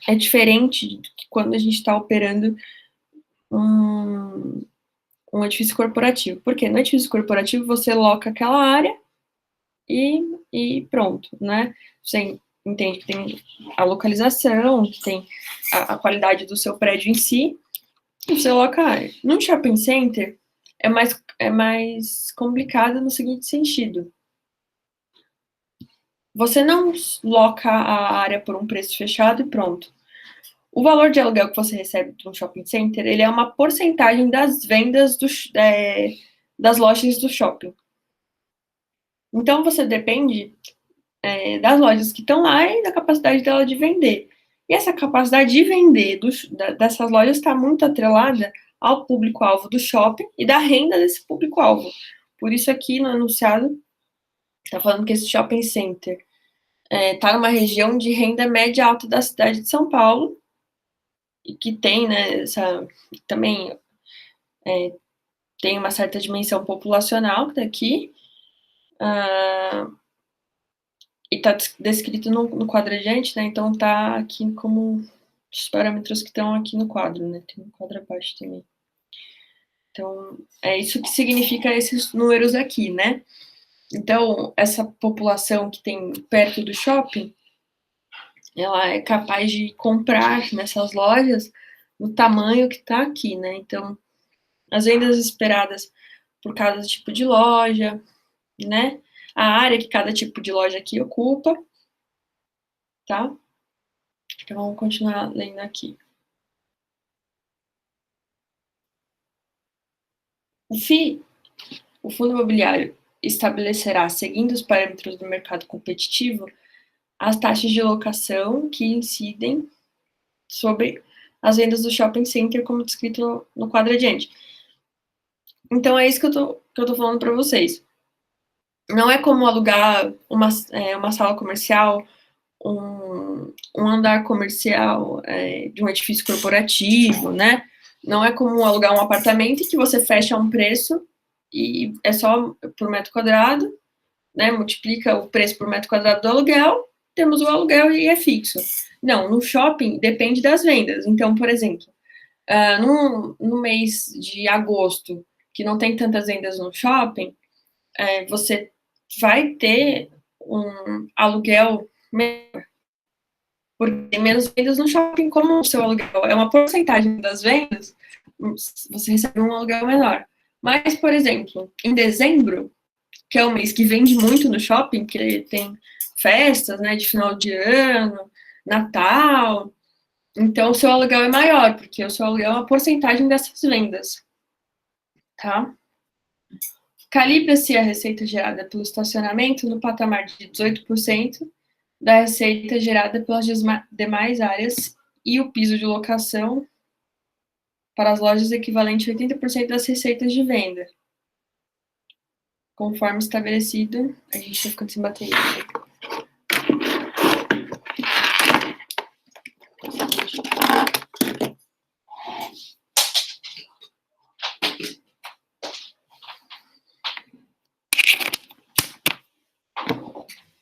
é diferente do que quando a gente está operando um edifício corporativo. Porque no edifício corporativo você loca aquela área e pronto, né? Você entende que tem a localização, que tem a qualidade do seu prédio em si, e você loca a área. Num shopping center, é mais complicado no seguinte sentido. Você não loca a área por um preço fechado e pronto. O valor de aluguel que você recebe de um shopping center, ele é uma porcentagem das vendas das lojas do shopping. Então, você depende das lojas que estão lá e da capacidade dela de vender. E essa capacidade de vender dessas lojas está muito atrelada ao público-alvo do shopping e da renda desse público-alvo. Por isso, aqui no enunciado, está falando que esse shopping center está numa região de renda média alta da cidade de São Paulo, e que tem, né, também tem uma certa dimensão populacional daqui, e está descrito no quadro adiante, né, então está aqui como os parâmetros que estão aqui no quadro, né, tem um quadro abaixo também. Então, é isso que significa esses números aqui, né. Então, essa população que tem perto do shopping, ela é capaz de comprar nessas lojas no tamanho que está aqui, né, então, as vendas esperadas por cada tipo de loja, né, a área que cada tipo de loja aqui ocupa, tá? Então, vamos continuar lendo aqui. O FII, o Fundo Imobiliário, estabelecerá, seguindo os parâmetros do mercado competitivo, as taxas de locação que incidem sobre as vendas do shopping center, como descrito no quadro adiante. Então, é isso que eu tô falando para vocês. Não é como alugar uma sala comercial, um andar comercial de um edifício corporativo, né? Não é como alugar um apartamento que você fecha um preço e é só por metro quadrado, né? Multiplica o preço por metro quadrado do aluguel, temos o aluguel e é fixo. Não, no shopping depende das vendas. Então, por exemplo, no mês de agosto, que não tem tantas vendas no shopping, você vai ter um aluguel menor, porque tem menos vendas no shopping. Como o seu aluguel é uma porcentagem das vendas, você recebe um aluguel menor. Mas, por exemplo, em dezembro, que é um mês que vende muito no shopping, que tem festas, né, de final de ano, Natal, então o seu aluguel é maior, porque o seu aluguel é uma porcentagem dessas vendas, tá? Calibra-se a receita gerada pelo estacionamento no patamar de 18% da receita gerada pelas demais áreas e o piso de locação para as lojas equivalente a 80% das receitas de venda. Conforme estabelecido, a gente está ficando sem bateria.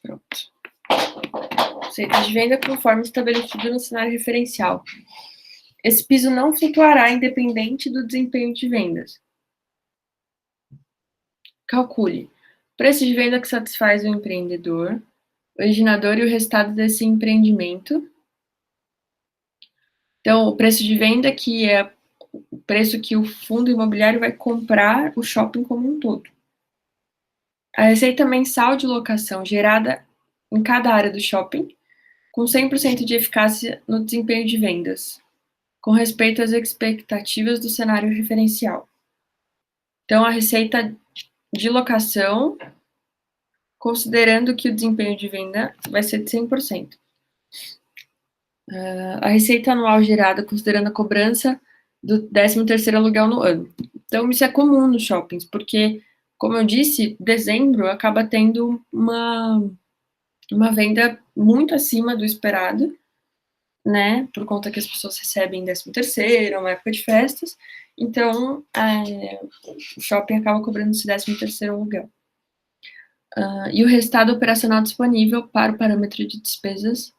Pronto. Receitas de venda conforme estabelecido no cenário referencial. Esse piso não flutuará independente do desempenho de vendas. Calcule o preço de venda que satisfaz o empreendedor, o originador e o resultado desse empreendimento. Então, o preço de venda que é o preço que o fundo imobiliário vai comprar o shopping como um todo. A receita mensal de locação gerada em cada área do shopping, com 100% de eficácia no desempenho de vendas, com respeito às expectativas do cenário referencial. Então, a receita de locação, considerando que o desempenho de venda vai ser de 100%. A receita anual gerada, considerando a cobrança do 13º aluguel no ano. Então, isso é comum nos shoppings, porque, como eu disse, dezembro acaba tendo uma venda muito acima do esperado, né, por conta que as pessoas recebem 13º, uma época de festas, então, o shopping acaba cobrando esse 13º aluguel. E o resultado operacional disponível para o parâmetro de despesas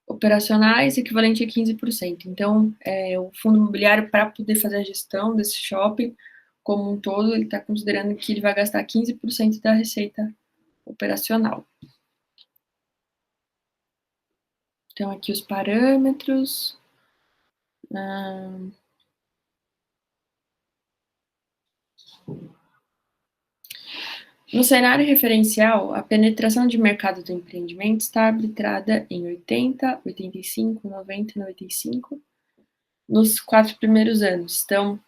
operacionais equivalente a 15%. Então, o fundo imobiliário, para poder fazer a gestão desse shopping como um todo, ele está considerando que ele vai gastar 15% da receita operacional. Então, aqui os parâmetros. No cenário referencial, a penetração de mercado do empreendimento está arbitrada em 80, 85, 90 e 95 nos 4 primeiros anos. Então,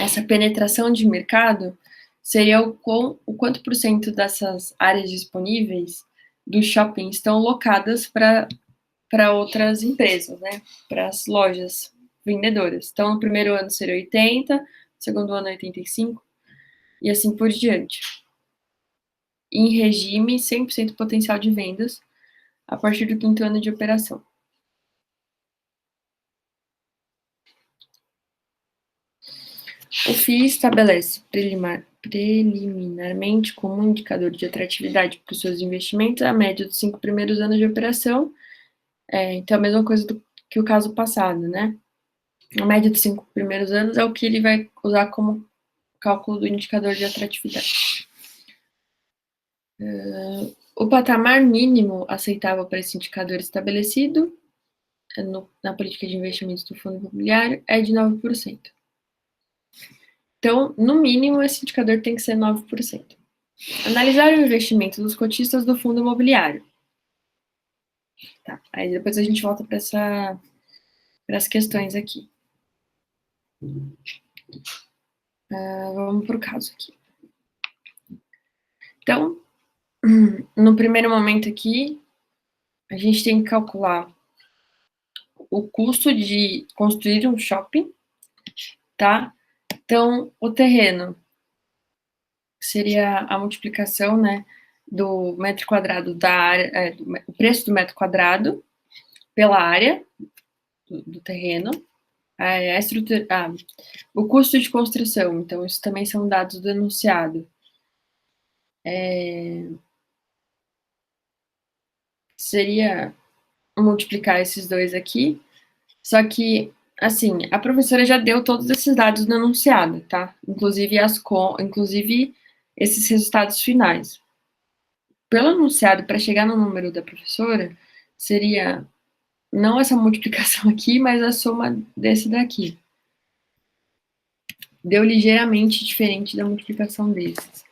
essa penetração de mercado seria o quanto por cento dessas áreas disponíveis do shopping estão locadas para outras empresas, né? Para as lojas vendedoras. Então, no primeiro ano seria 80, no segundo ano 85, e assim por diante. Em regime, 100% potencial de vendas a partir do quinto ano de operação. O FII estabelece preliminarmente como um indicador de atratividade para os seus investimentos a média dos 5 primeiros anos de operação. Então, a mesma coisa que o caso passado, né? A média dos 5 primeiros anos é o que ele vai usar como cálculo do indicador de atratividade. O patamar mínimo aceitável para esse indicador estabelecido na política de investimentos do fundo imobiliário é de 9%. Então, no mínimo, esse indicador tem que ser 9%. Analisar o investimento dos cotistas do fundo imobiliário. Tá, aí depois a gente volta para as questões aqui. Vamos para o caso aqui. Então, no primeiro momento aqui, a gente tem que calcular o custo de construir um shopping, tá? Então, o terreno seria a multiplicação, né, do metro quadrado da área, o preço do metro quadrado pela área do terreno, a estrutura, o custo de construção, então isso também são dados do enunciado. Seria multiplicar esses dois aqui, só que, assim, a professora já deu todos esses dados no enunciado, tá? Inclusive esses resultados finais. Pelo enunciado, para chegar no número da professora, seria não essa multiplicação aqui, mas a soma desse daqui. Deu ligeiramente diferente da multiplicação desses.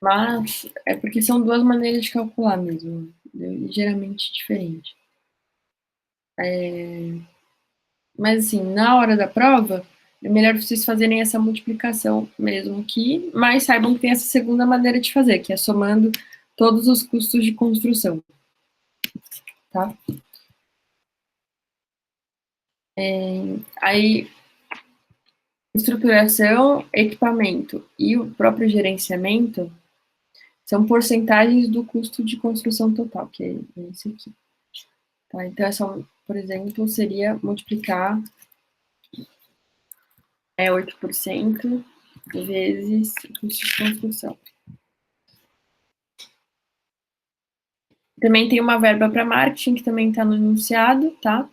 Mas é porque são duas maneiras de calcular mesmo. Deu ligeiramente diferente. Mas assim, na hora da prova, é melhor vocês fazerem essa multiplicação mesmo aqui, mas saibam que tem essa segunda maneira de fazer, que é somando todos os custos de construção. Tá? Aí, estruturação, equipamento e o próprio gerenciamento são porcentagens do custo de construção total, que é esse aqui. Tá? Então, por exemplo, seria multiplicar 8% vezes o custo de construção. Também tem uma verba para marketing, que também está no enunciado, tá?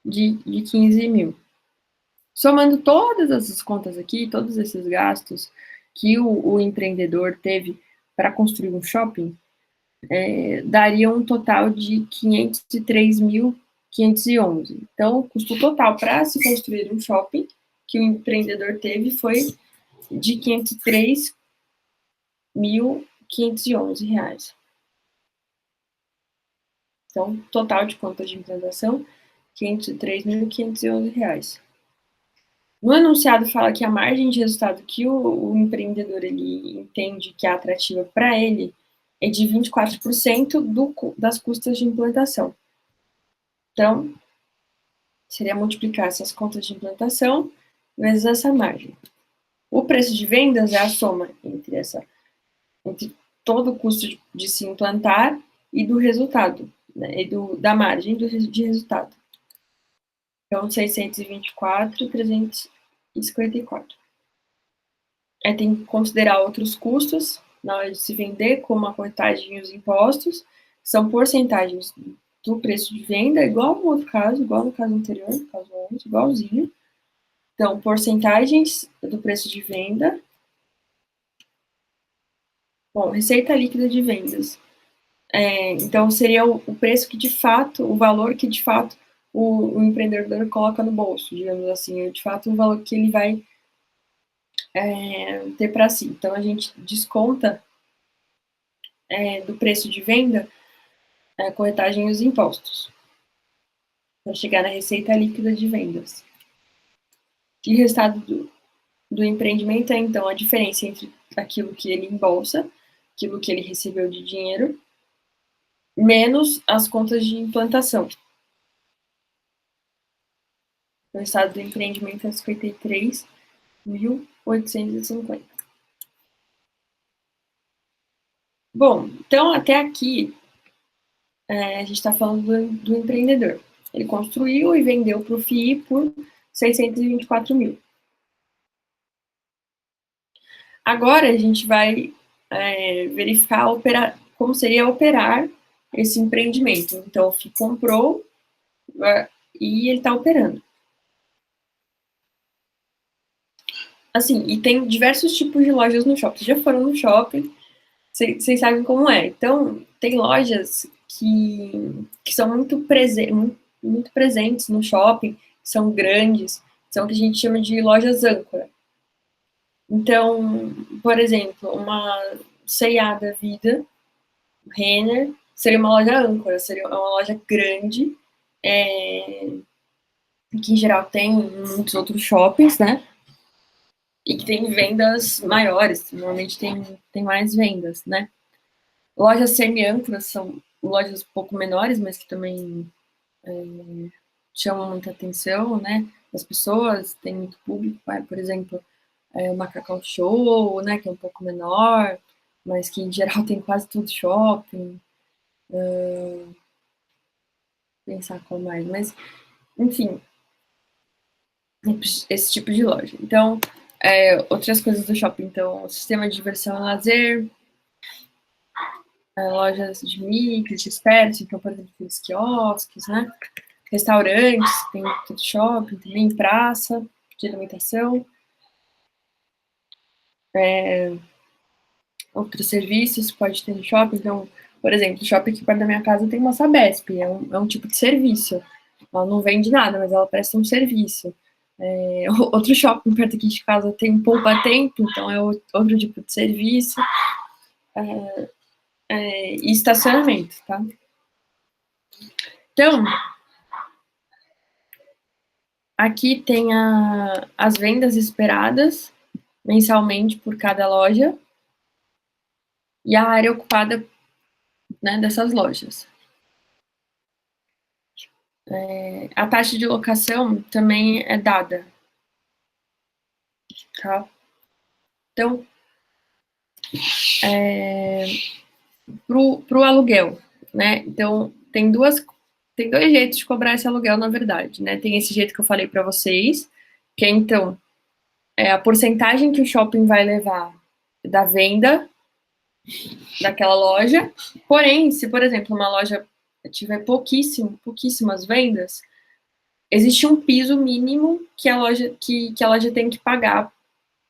De 15 mil. Somando todas essas contas aqui, todos esses gastos que o empreendedor teve para construir um shopping, daria um total de 503.511. Então, o custo total para se construir um shopping que o empreendedor teve foi de R$ 503.511. Então, total de contas de implantação, R$ 503.511. No enunciado fala que a margem de resultado que o empreendedor ele entende que é atrativa para ele é de 24% das custas de implantação. Então, seria multiplicar essas contas de implantação vezes essa margem. O preço de vendas é a soma entre todo o custo de se implantar e do resultado, né, e da margem de resultado. Então, 624.354. Tem que considerar outros custos na hora de se vender, como a corretagem e os impostos, que são porcentagens do preço de venda, igual no outro caso, igual no caso anterior, no caso 11, igualzinho. Então, porcentagens do preço de venda. Bom, receita líquida de vendas. Então, seria o preço que de fato, o valor que de fato o empreendedor coloca no bolso, digamos assim, de fato o valor que ele vai ter para si. Então, a gente desconta do preço de venda a corretagem e os impostos, para chegar na receita líquida de vendas. E o resultado do empreendimento é, então, a diferença entre aquilo que ele embolsa, aquilo que ele recebeu de dinheiro, menos as contas de implantação. O estado do empreendimento é 53.850. Bom, então até aqui a gente está falando do empreendedor. Ele construiu e vendeu para o FII por 624 mil. Agora a gente vai verificar como seria operar esse empreendimento. Então, o FII comprou e ele está operando. Assim, e tem diversos tipos de lojas no shopping. Vocês já foram no shopping, vocês sabem como é. Então, tem lojas que são muito presentes no shopping, são grandes, são o que a gente chama de lojas âncora. Então, por exemplo, uma C&A da vida, Renner, seria uma loja âncora, seria uma loja grande, que em geral tem muitos outros shoppings, né? E que tem vendas maiores, normalmente tem mais vendas, né? Lojas semi-âncoras são lojas um pouco menores, mas que também chamam muita atenção, né? Das pessoas, tem muito público, por exemplo, uma Cacau Show, né? Que é um pouco menor, mas que em geral tem quase todo shopping. Pensar qual mais, mas enfim, esse tipo de loja. Então, outras coisas do shopping, então, sistema de diversão e lazer, lojas de mix, de espécie, então, por exemplo, aqueles quiosques, né? Restaurantes, tem tudo shopping, também praça de alimentação, outros serviços que pode ter no shopping. Então, por exemplo, o shopping aqui perto da minha casa tem uma Sabesp, é um tipo de serviço. Ela não vende nada, mas ela presta um serviço. Outro shopping perto aqui de casa tem um poupa-tempo, então é outro tipo de serviço. E estacionamento, tá? Então, aqui tem as vendas esperadas mensalmente por cada loja e a área ocupada, né, dessas lojas. A taxa de locação também é dada, tá? Então, pro aluguel, né? Então, tem dois jeitos de cobrar esse aluguel, na verdade, né? Tem esse jeito que eu falei para vocês, que é, então, a porcentagem que o shopping vai levar da venda daquela loja. Porém, se, por exemplo, uma loja tiver pouquíssimas vendas, existe um piso mínimo que a loja tem que pagar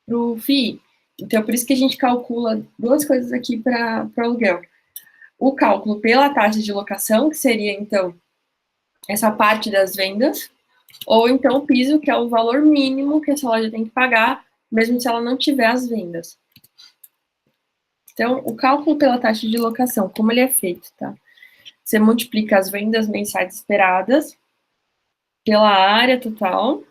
para o FII. Então, por isso que a gente calcula duas coisas aqui para o aluguel. O cálculo pela taxa de locação, que seria, então, essa parte das vendas, ou então o piso, que é o valor mínimo que essa loja tem que pagar, mesmo se ela não tiver as vendas. Então, o cálculo pela taxa de locação, como ele é feito, tá? Você multiplica as vendas mensais esperadas pela área total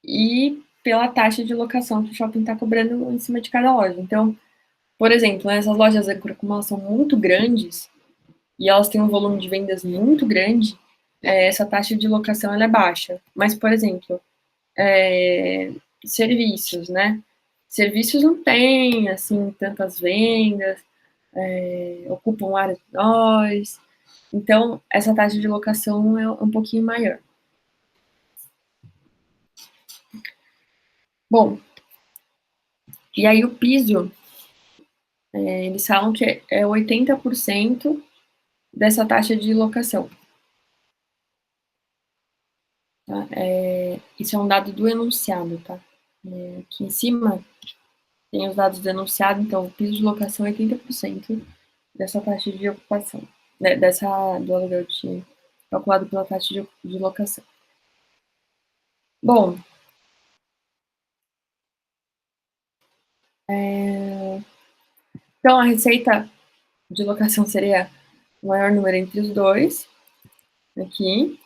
e pela taxa de locação que o shopping está cobrando em cima de cada loja. Então, por exemplo, essas lojas âncora, como elas são muito grandes e elas têm um volume de vendas muito grande, essa taxa de locação ela é baixa. Mas, por exemplo, serviços, né? Serviços não tem, assim, tantas vendas, ocupam áreas menores. Então, essa taxa de locação é um pouquinho maior. Bom, e aí o piso, eles falam que é 80% dessa taxa de locação. Tá? Isso é um dado do enunciado, tá? Aqui em cima tem os dados do enunciado, então o piso de locação é 80% dessa taxa de ocupação, né, do aluguel calculado pela taxa de locação. Bom, então a receita de locação seria o maior número entre os dois, aqui.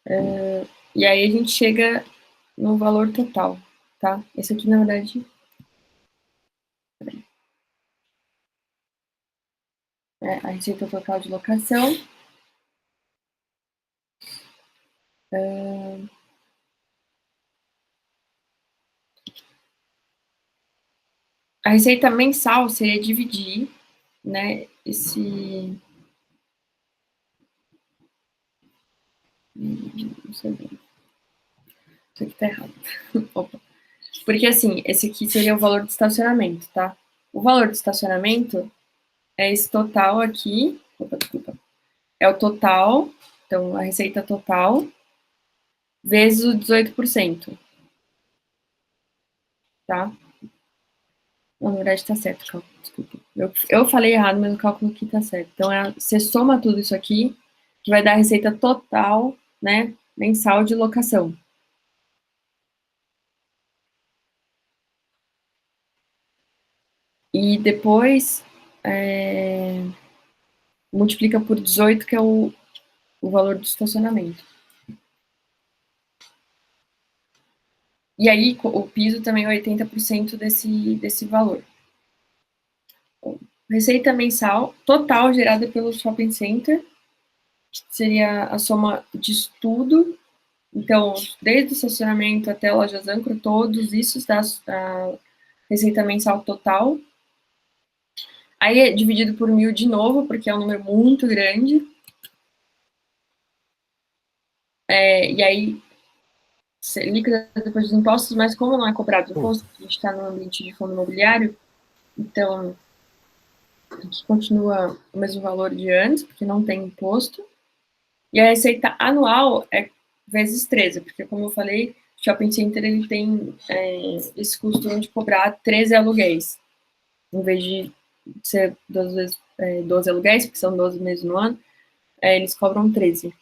E aí a gente chega no valor total, tá? Esse aqui, na verdade, é a receita total de locação. A receita mensal seria dividir, né, esse... Não sei bem. Isso aqui tá errado. Opa. Porque, assim, esse aqui seria o valor do estacionamento, tá? O valor do estacionamento é esse total aqui. Opa, desculpa. É o total, então, a receita total, vezes o 18%, tá? Não, na verdade tá certo, calma, desculpa. Eu falei errado, mas o cálculo aqui tá certo. Então, você soma tudo isso aqui, que vai dar a receita total, né, mensal de locação. E depois, multiplica por 18, que é o valor do estacionamento. E aí, o piso também é 80% desse valor. Receita mensal total gerada pelo shopping center, seria a soma de tudo. Então, desde o estacionamento até a lojas âncora, todos isso dá a receita mensal total. Aí é dividido por 1.000 de novo, porque é um número muito grande. E aí, líquida depois dos impostos, mas como não é cobrado imposto, a gente está no ambiente de fundo imobiliário, então aqui continua o mesmo valor de antes, porque não tem imposto. E a receita anual é vezes 13, porque, como eu falei, o shopping center ele tem esse costume de cobrar 13 aluguéis, em vez de ser 12 aluguéis, porque são 12 meses no ano, eles cobram 13.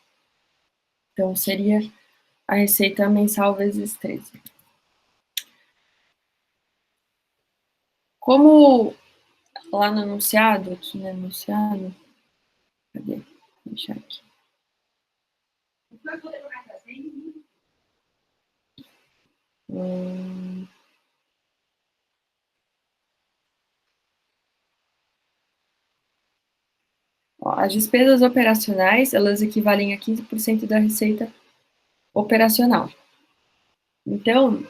Então, seria a receita mensal vezes 13. Como lá no enunciado, aqui no enunciado, cadê? Vou deixar aqui. As despesas operacionais, elas equivalem a 15% da receita operacional. Então,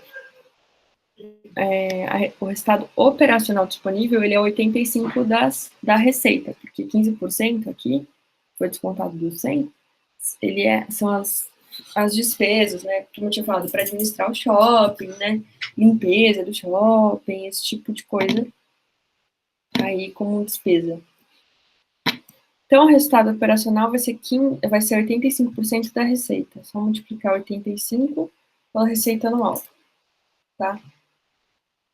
o resultado operacional disponível, ele é 85% da receita, porque 15% aqui, foi descontado do 100, são as despesas, né, como eu tinha falado, para administrar o shopping, né, limpeza do shopping, esse tipo de coisa, aí como despesa. Então, o resultado operacional vai ser 85% da receita. É só multiplicar 85 pela receita anual, tá?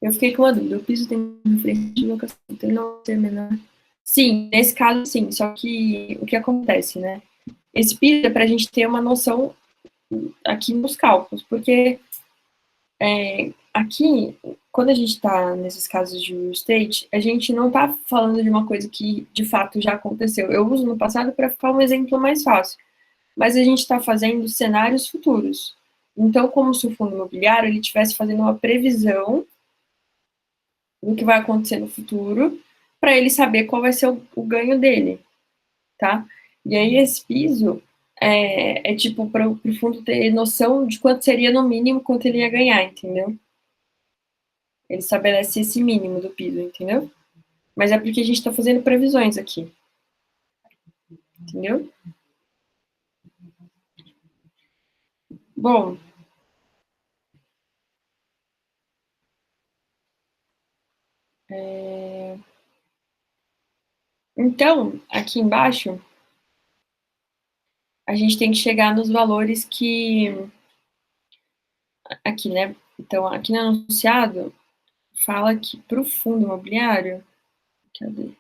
Eu fiquei com uma dúvida. O piso tem referência de locação, então não ser menor. Sim, nesse caso, sim. Só que o que acontece, né? Esse piso é para a gente ter uma noção aqui nos cálculos, porque aqui, quando a gente está nesses casos de real estate, a gente não está falando de uma coisa que de fato já aconteceu. Eu uso no passado para ficar um exemplo mais fácil, mas a gente está fazendo cenários futuros. Então, como se o fundo imobiliário ele estivesse fazendo uma previsão do que vai acontecer no futuro, para ele saber qual vai ser o ganho dele, tá? E aí esse piso é tipo para o fundo ter noção de quanto seria no mínimo, quanto ele ia ganhar, entendeu? Ele estabelece esse mínimo do piso, entendeu? Mas é porque a gente está fazendo previsões aqui, entendeu? Bom, então, aqui embaixo, a gente tem que chegar nos valores que... Aqui, né? Então, aqui no anunciado, fala que para o fundo imobiliário... Cadê?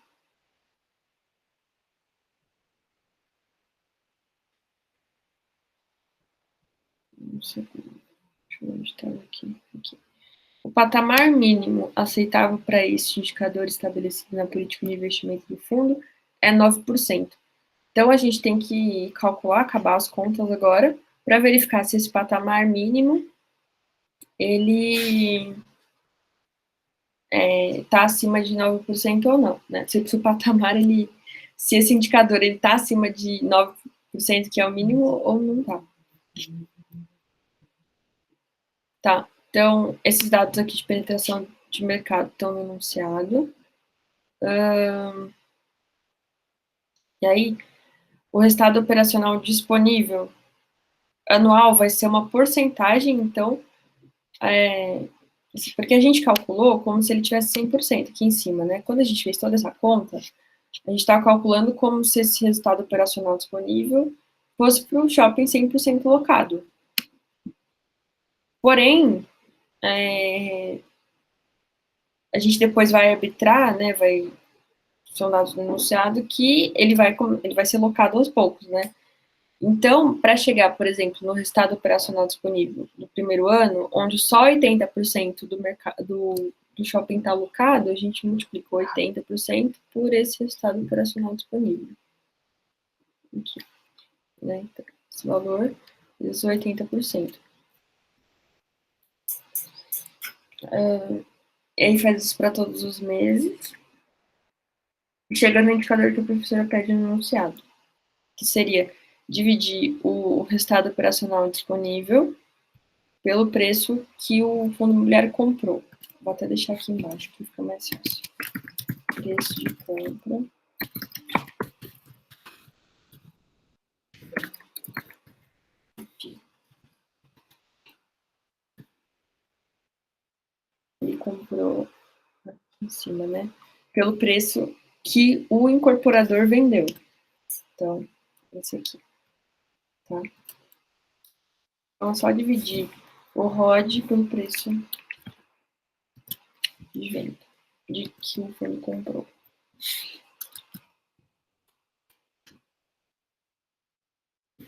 Não sei, deixa eu ver onde estava aqui. O patamar mínimo aceitável para este indicador estabelecido na política de investimento do fundo é 9%. Então, a gente tem que calcular, acabar as contas agora, para verificar se esse patamar mínimo ele está acima de 9% ou não, né? Se o patamar, se esse indicador está acima de 9%, que é o mínimo, ou não está. Tá, então, esses dados aqui de penetração de mercado estão no enunciado. E aí, o resultado operacional disponível anual vai ser uma porcentagem, então, porque a gente calculou como se ele tivesse 100% aqui em cima, né? Quando a gente fez toda essa conta, a gente está calculando como se esse resultado operacional disponível fosse para um shopping 100% locado. Porém, a gente depois vai arbitrar, né? São dados no enunciado que ele vai ser locado aos poucos, né? Então, para chegar, por exemplo, no resultado operacional disponível do primeiro ano, onde só 80% do shopping está alocado, a gente multiplicou 80% por esse resultado operacional disponível. Aqui, né? Então, esse valor vezes 80%. E aí faz isso para todos os meses. E chega no indicador que a professora pede no enunciado, que seria dividir o resultado operacional disponível pelo preço que o fundo imobiliário comprou. Vou até deixar aqui embaixo, que fica mais fácil. Preço de compra. Ele comprou aqui em cima, né? Pelo preço que o incorporador vendeu. Então, esse aqui. Tá? Então, é só dividir o ROD pelo preço de venda de que o fundo comprou.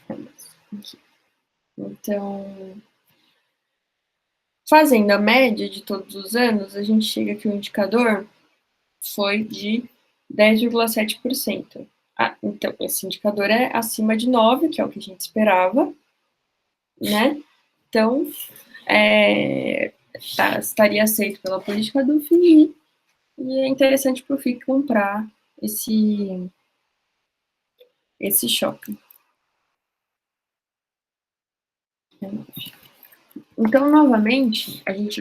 Aqui. Então, fazendo a média de todos os anos, a gente chega que o indicador foi de 10,7%. Então, esse indicador é acima de 9, que é o que a gente esperava, né? Então, estaria aceito pela política do FII, e é interessante para o FII comprar esse shopping. Então, novamente, a gente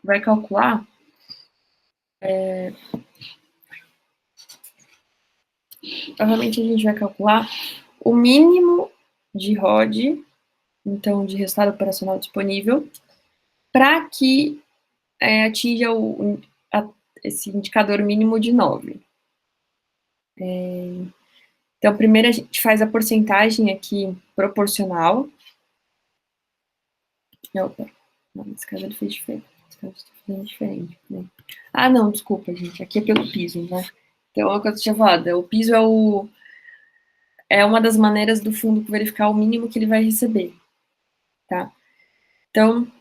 vai calcular novamente a gente vai calcular o mínimo de ROD, então de resultado operacional disponível, para que atinja esse indicador mínimo de 9. Então, primeiro a gente faz a porcentagem aqui proporcional. Opa, não, nesse caso ele fez diferente. Nesse caso eu estou fazendo diferente. Né? Ah, não, desculpa, gente. Aqui é pelo piso, né? Então, é o que eu tinha falado. O piso é uma das maneiras do fundo verificar o mínimo que ele vai receber. Tá? Então,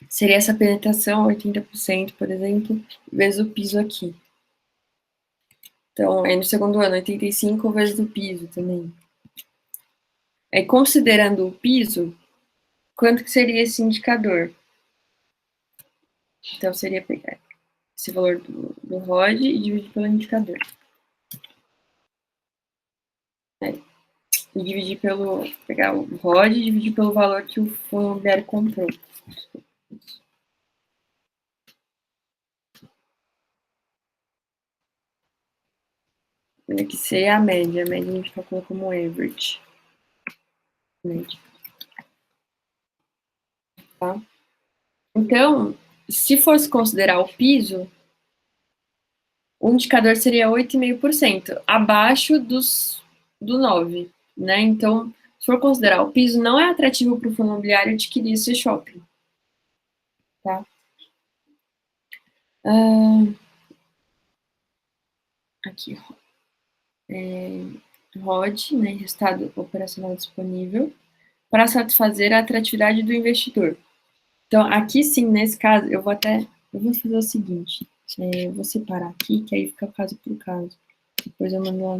seria essa penetração, 80%, por exemplo, vezes o piso aqui. Então, aí no segundo ano, 85 vezes o piso também. Aí, considerando o piso, quanto que seria esse indicador? Então, seria pegar esse valor do ROD e dividir pelo indicador. E dividir pegar o ROD e dividir pelo valor que o fundo imobiliário comprou. Tem que ser a média a gente calcula como average. Média. Tá? Então, se fosse considerar o piso, o indicador seria 8,5%, abaixo do 9%, né? Então, se for considerar o piso, não é atrativo para o fundo imobiliário adquirir esse shopping. Tá? Aqui, ROD, né, resultado operacional disponível, para satisfazer a atratividade do investidor. Então, aqui sim, nesse caso, eu vou fazer o seguinte, eu vou separar aqui, que aí fica caso por caso. Depois eu mando lá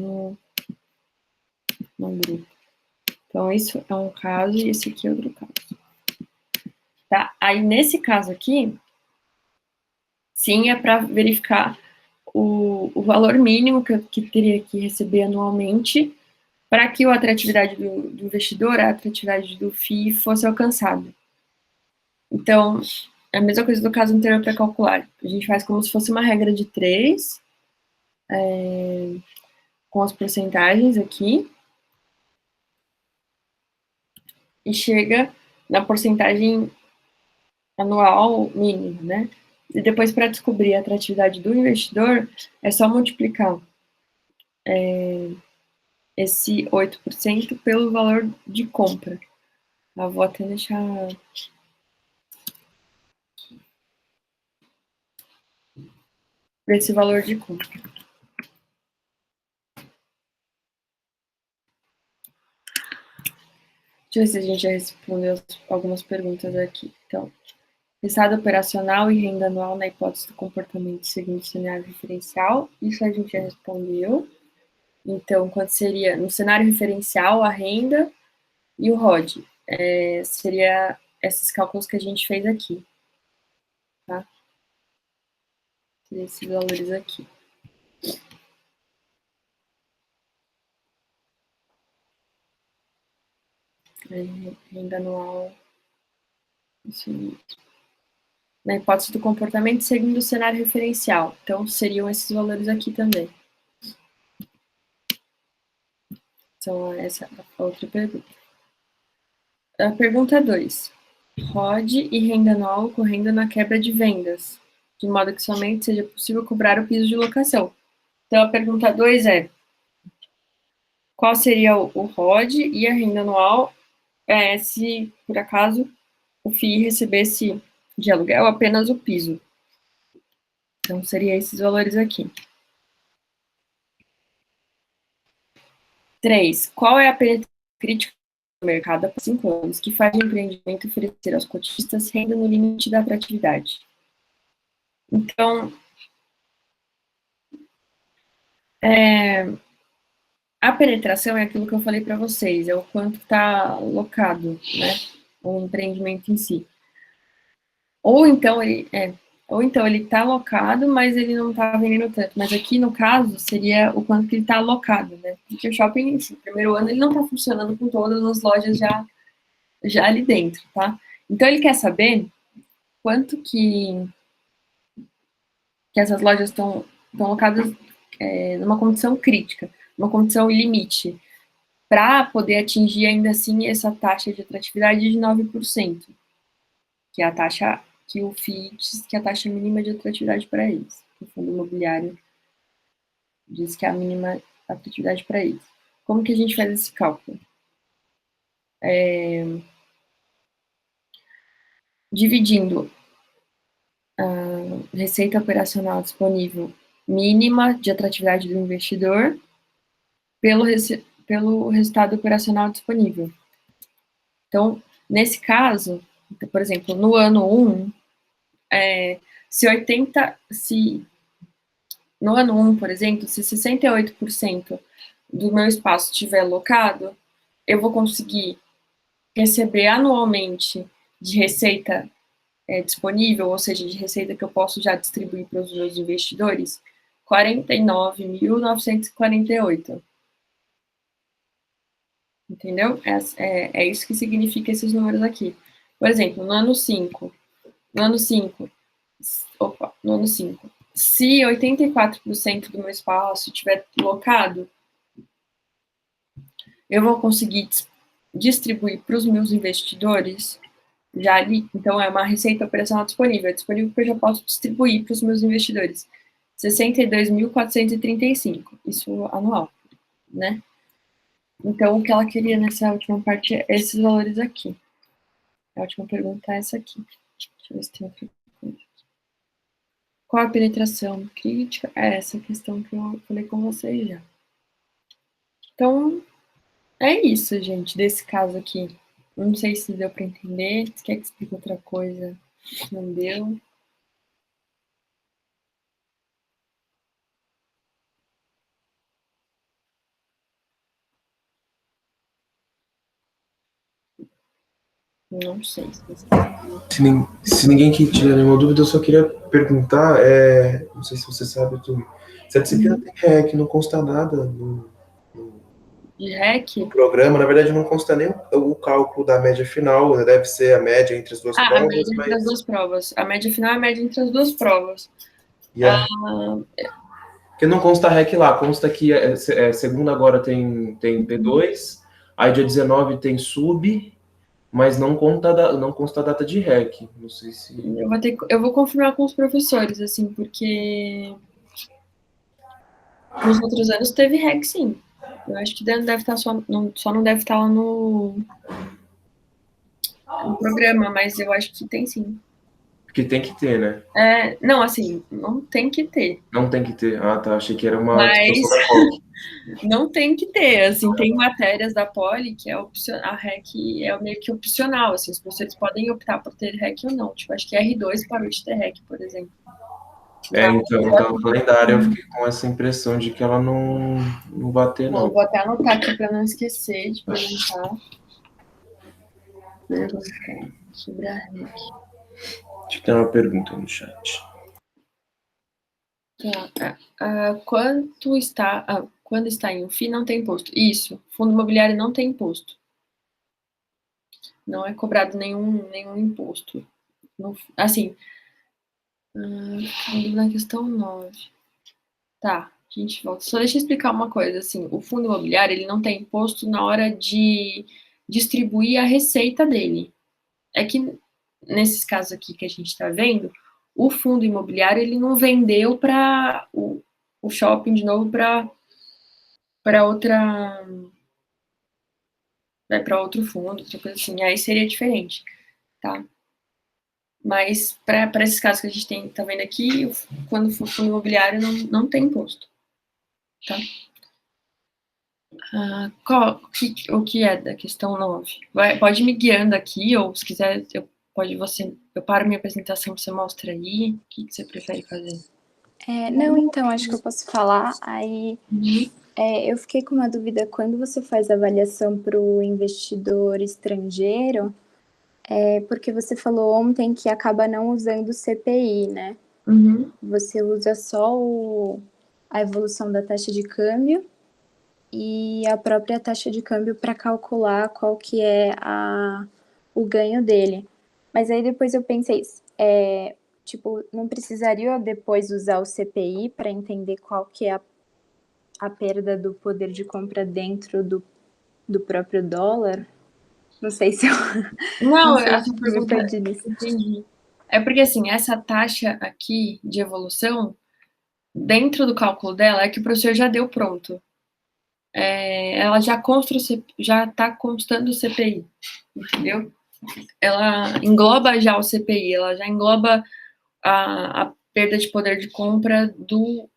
no grupo. Então, isso é um caso e esse aqui é outro caso. Tá? Aí, nesse caso aqui, sim, é para verificar o valor mínimo que teria que receber anualmente para que a atratividade do investidor, a atratividade do FII fosse alcançada. Então, é a mesma coisa do caso anterior para calcular. A gente faz como se fosse uma regra de 3, com as porcentagens aqui, e chega na porcentagem anual mínima, né? E depois, para descobrir a atratividade do investidor, é só multiplicar esse 8% pelo valor de compra. Eu vou até deixar esse valor de compra. Deixa eu ver se a gente já respondeu algumas perguntas aqui. Então, resultado operacional e renda anual na hipótese do comportamento segundo o cenário referencial. Isso a gente já respondeu. Então, quanto seria no cenário referencial a renda e o ROD? Seria esses cálculos que a gente fez aqui. Tá? Seria esses valores aqui. Renda anual. Isso mesmo. Na hipótese do comportamento segundo o cenário referencial. Então, seriam esses valores aqui também. Então, essa é a outra pergunta. A pergunta 2. ROD e renda anual ocorrendo na quebra de vendas, de modo que somente seja possível cobrar o piso de locação. Então, a pergunta 2 é: qual seria o ROD e a renda anual se, por acaso, o FII recebesse de aluguel apenas o piso? Então, seria esses valores aqui. 3. Qual é a penetração crítica do mercado após 5 anos que faz o empreendimento oferecer aos cotistas renda no limite da atratividade? Então, a penetração é aquilo que eu falei para vocês, é o quanto está alocado, né, o empreendimento em si. Ou então ele está alocado, mas ele não está vendendo tanto. Mas aqui no caso seria o quanto que ele está alocado, né? Porque o shopping, no primeiro ano, ele não está funcionando com todas as lojas já ali dentro, tá? Então ele quer saber quanto que essas lojas estão alocadas numa condição crítica, uma condição limite, para poder atingir ainda assim essa taxa de atratividade de 9%, que é a taxa que o FII diz que é a taxa mínima de atratividade para eles. O fundo imobiliário diz que é a mínima atratividade para eles. Como que a gente faz esse cálculo? Dividindo a receita operacional disponível mínima de atratividade do investidor pelo resultado operacional disponível. Então, nesse caso, por exemplo, no ano 1, se no ano 1, por exemplo, se 68% do meu espaço estiver locado, eu vou conseguir receber anualmente de receita disponível, ou seja, de receita que eu posso já distribuir para os meus investidores, 49.948. Entendeu? É isso que significa esses números aqui. Por exemplo, no ano 5, no ano 5, se 84% do meu espaço estiver locado, eu vou conseguir distribuir para os meus investidores já ali, então é uma receita operacional disponível, é disponível que eu já posso distribuir para os meus investidores. 62.435, isso anual, né? Então, o que ela queria nessa última parte é esses valores aqui. A última pergunta é essa aqui. Deixa eu ver se tem outra coisa. Qual a penetração crítica? É essa questão que eu falei com vocês já. Então, é isso, gente, desse caso aqui. Não sei se deu para entender. Se quer que explique outra coisa, não deu. Não sei. Se ninguém que tiver nenhuma dúvida, eu só queria perguntar, não sei se você sabe, se a disciplina tem REC, não consta nada De REC? no programa, na verdade não consta nem o cálculo da média final, né? Deve ser a média entre as duas A provas, média entre as mas... duas provas. A média final é a média entre as duas provas. Porque não consta REC lá, consta que segunda agora tem P2, aí dia 19 tem sub, mas não consta a data de REC. Não sei se... Eu vou confirmar com os professores, assim, porque nos outros anos teve REC, sim. Eu acho que deve estar só não deve estar lá no programa, mas eu acho que tem sim. Porque tem que ter, né? Não, assim, não tem que ter. Não tem que ter. Ah, tá. Achei que era uma Mas disposição da POC. não tem que ter, assim, tem matérias da Poli que é opcional, a REC é meio que opcional, assim, os professores podem optar por ter REC ou não. Tipo, acho que R2 parou de ter REC, por exemplo. Então no calendário eu fiquei com essa impressão de que ela não vai ter, não. Vou até anotar aqui para não esquecer de perguntar sobre a REC. Deixa eu ter uma pergunta no chat. Tá. Quando está em um FII, não tem imposto. Isso. Fundo imobiliário não tem imposto. Não é cobrado nenhum imposto. Assim, na questão 9. Tá, a gente volta. Só deixa eu explicar uma coisa, assim, o fundo imobiliário, ele não tem imposto na hora de distribuir a receita dele. É que, nesses casos aqui que a gente está vendo, o fundo imobiliário, ele não vendeu para o shopping de novo para para outro fundo, outra coisa assim, aí seria diferente, tá? Mas para esses casos que a gente tá vendo aqui, quando for fundo imobiliário, não tem imposto, tá? O que é da questão 9? Pode me guiando aqui, ou se quiser, eu paro minha apresentação, você mostra aí, o que você prefere fazer? Não, então, acho que eu posso falar. Aí, eu fiquei com uma dúvida. Quando você faz avaliação para o investidor estrangeiro, porque você falou ontem que acaba não usando o CPI, né? Você usa só a evolução da taxa de câmbio e a própria taxa de câmbio para calcular qual que é o ganho dele. Mas aí depois eu pensei, tipo, não precisaria depois usar o CPI para entender qual que é a perda do poder de compra dentro do próprio dólar? Não sei se eu, Não, não sei essa se me pergunta, perdi nisso. entendi. É porque, assim, essa taxa aqui de evolução, dentro do cálculo dela, é que o professor já deu pronto. Ela já está constando o CPI, entendeu? Ela engloba já o CPI, ela já engloba a perda de poder de compra do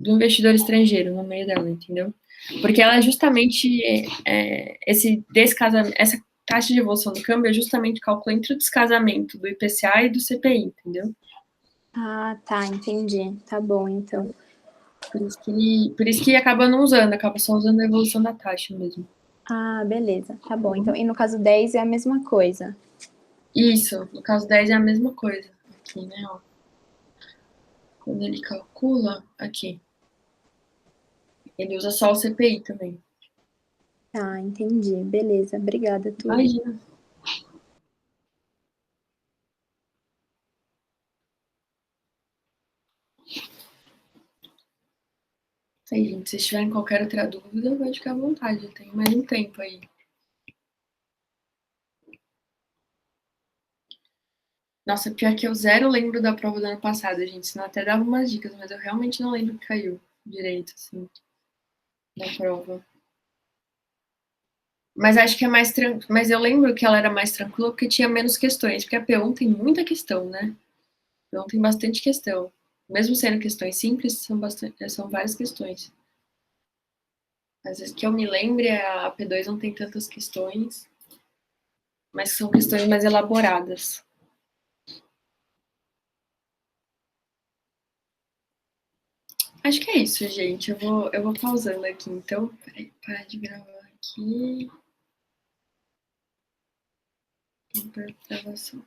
investidor estrangeiro no meio dela, entendeu? Porque ela é justamente essa taxa de evolução do câmbio é justamente o cálculo entre o descasamento do IPCA e do CPI, entendeu? Ah, tá, entendi. Tá bom, então. Por isso que acaba não usando, acaba só usando a evolução da taxa mesmo. Ah, beleza, tá bom. Então, e no caso 10 é a mesma coisa? Isso, no caso 10 é a mesma coisa. Aqui, né, ó. Quando ele calcula, aqui, ele usa só o CPI também. Tá, entendi. Beleza, obrigada, Túlio. Imagina. Aí, gente, se tiverem qualquer outra dúvida, pode ficar à vontade, eu tenho mais um tempo aí. Nossa, pior que eu zero lembro da prova do ano passado, gente, senão até dava umas dicas, mas eu realmente não lembro que caiu direito, assim, na prova. Mas acho que é mais tranquilo, mas eu lembro que ela era mais tranquila porque tinha menos questões, porque a P1 tem muita questão, né? A P1 tem bastante questão. Mesmo sendo questões simples, são várias questões. Às vezes que eu me lembre, a P2 não tem tantas questões, mas são questões mais elaboradas. Acho que é isso, gente. Eu vou pausando aqui, então. Peraí, parar de gravar aqui. Interpretação.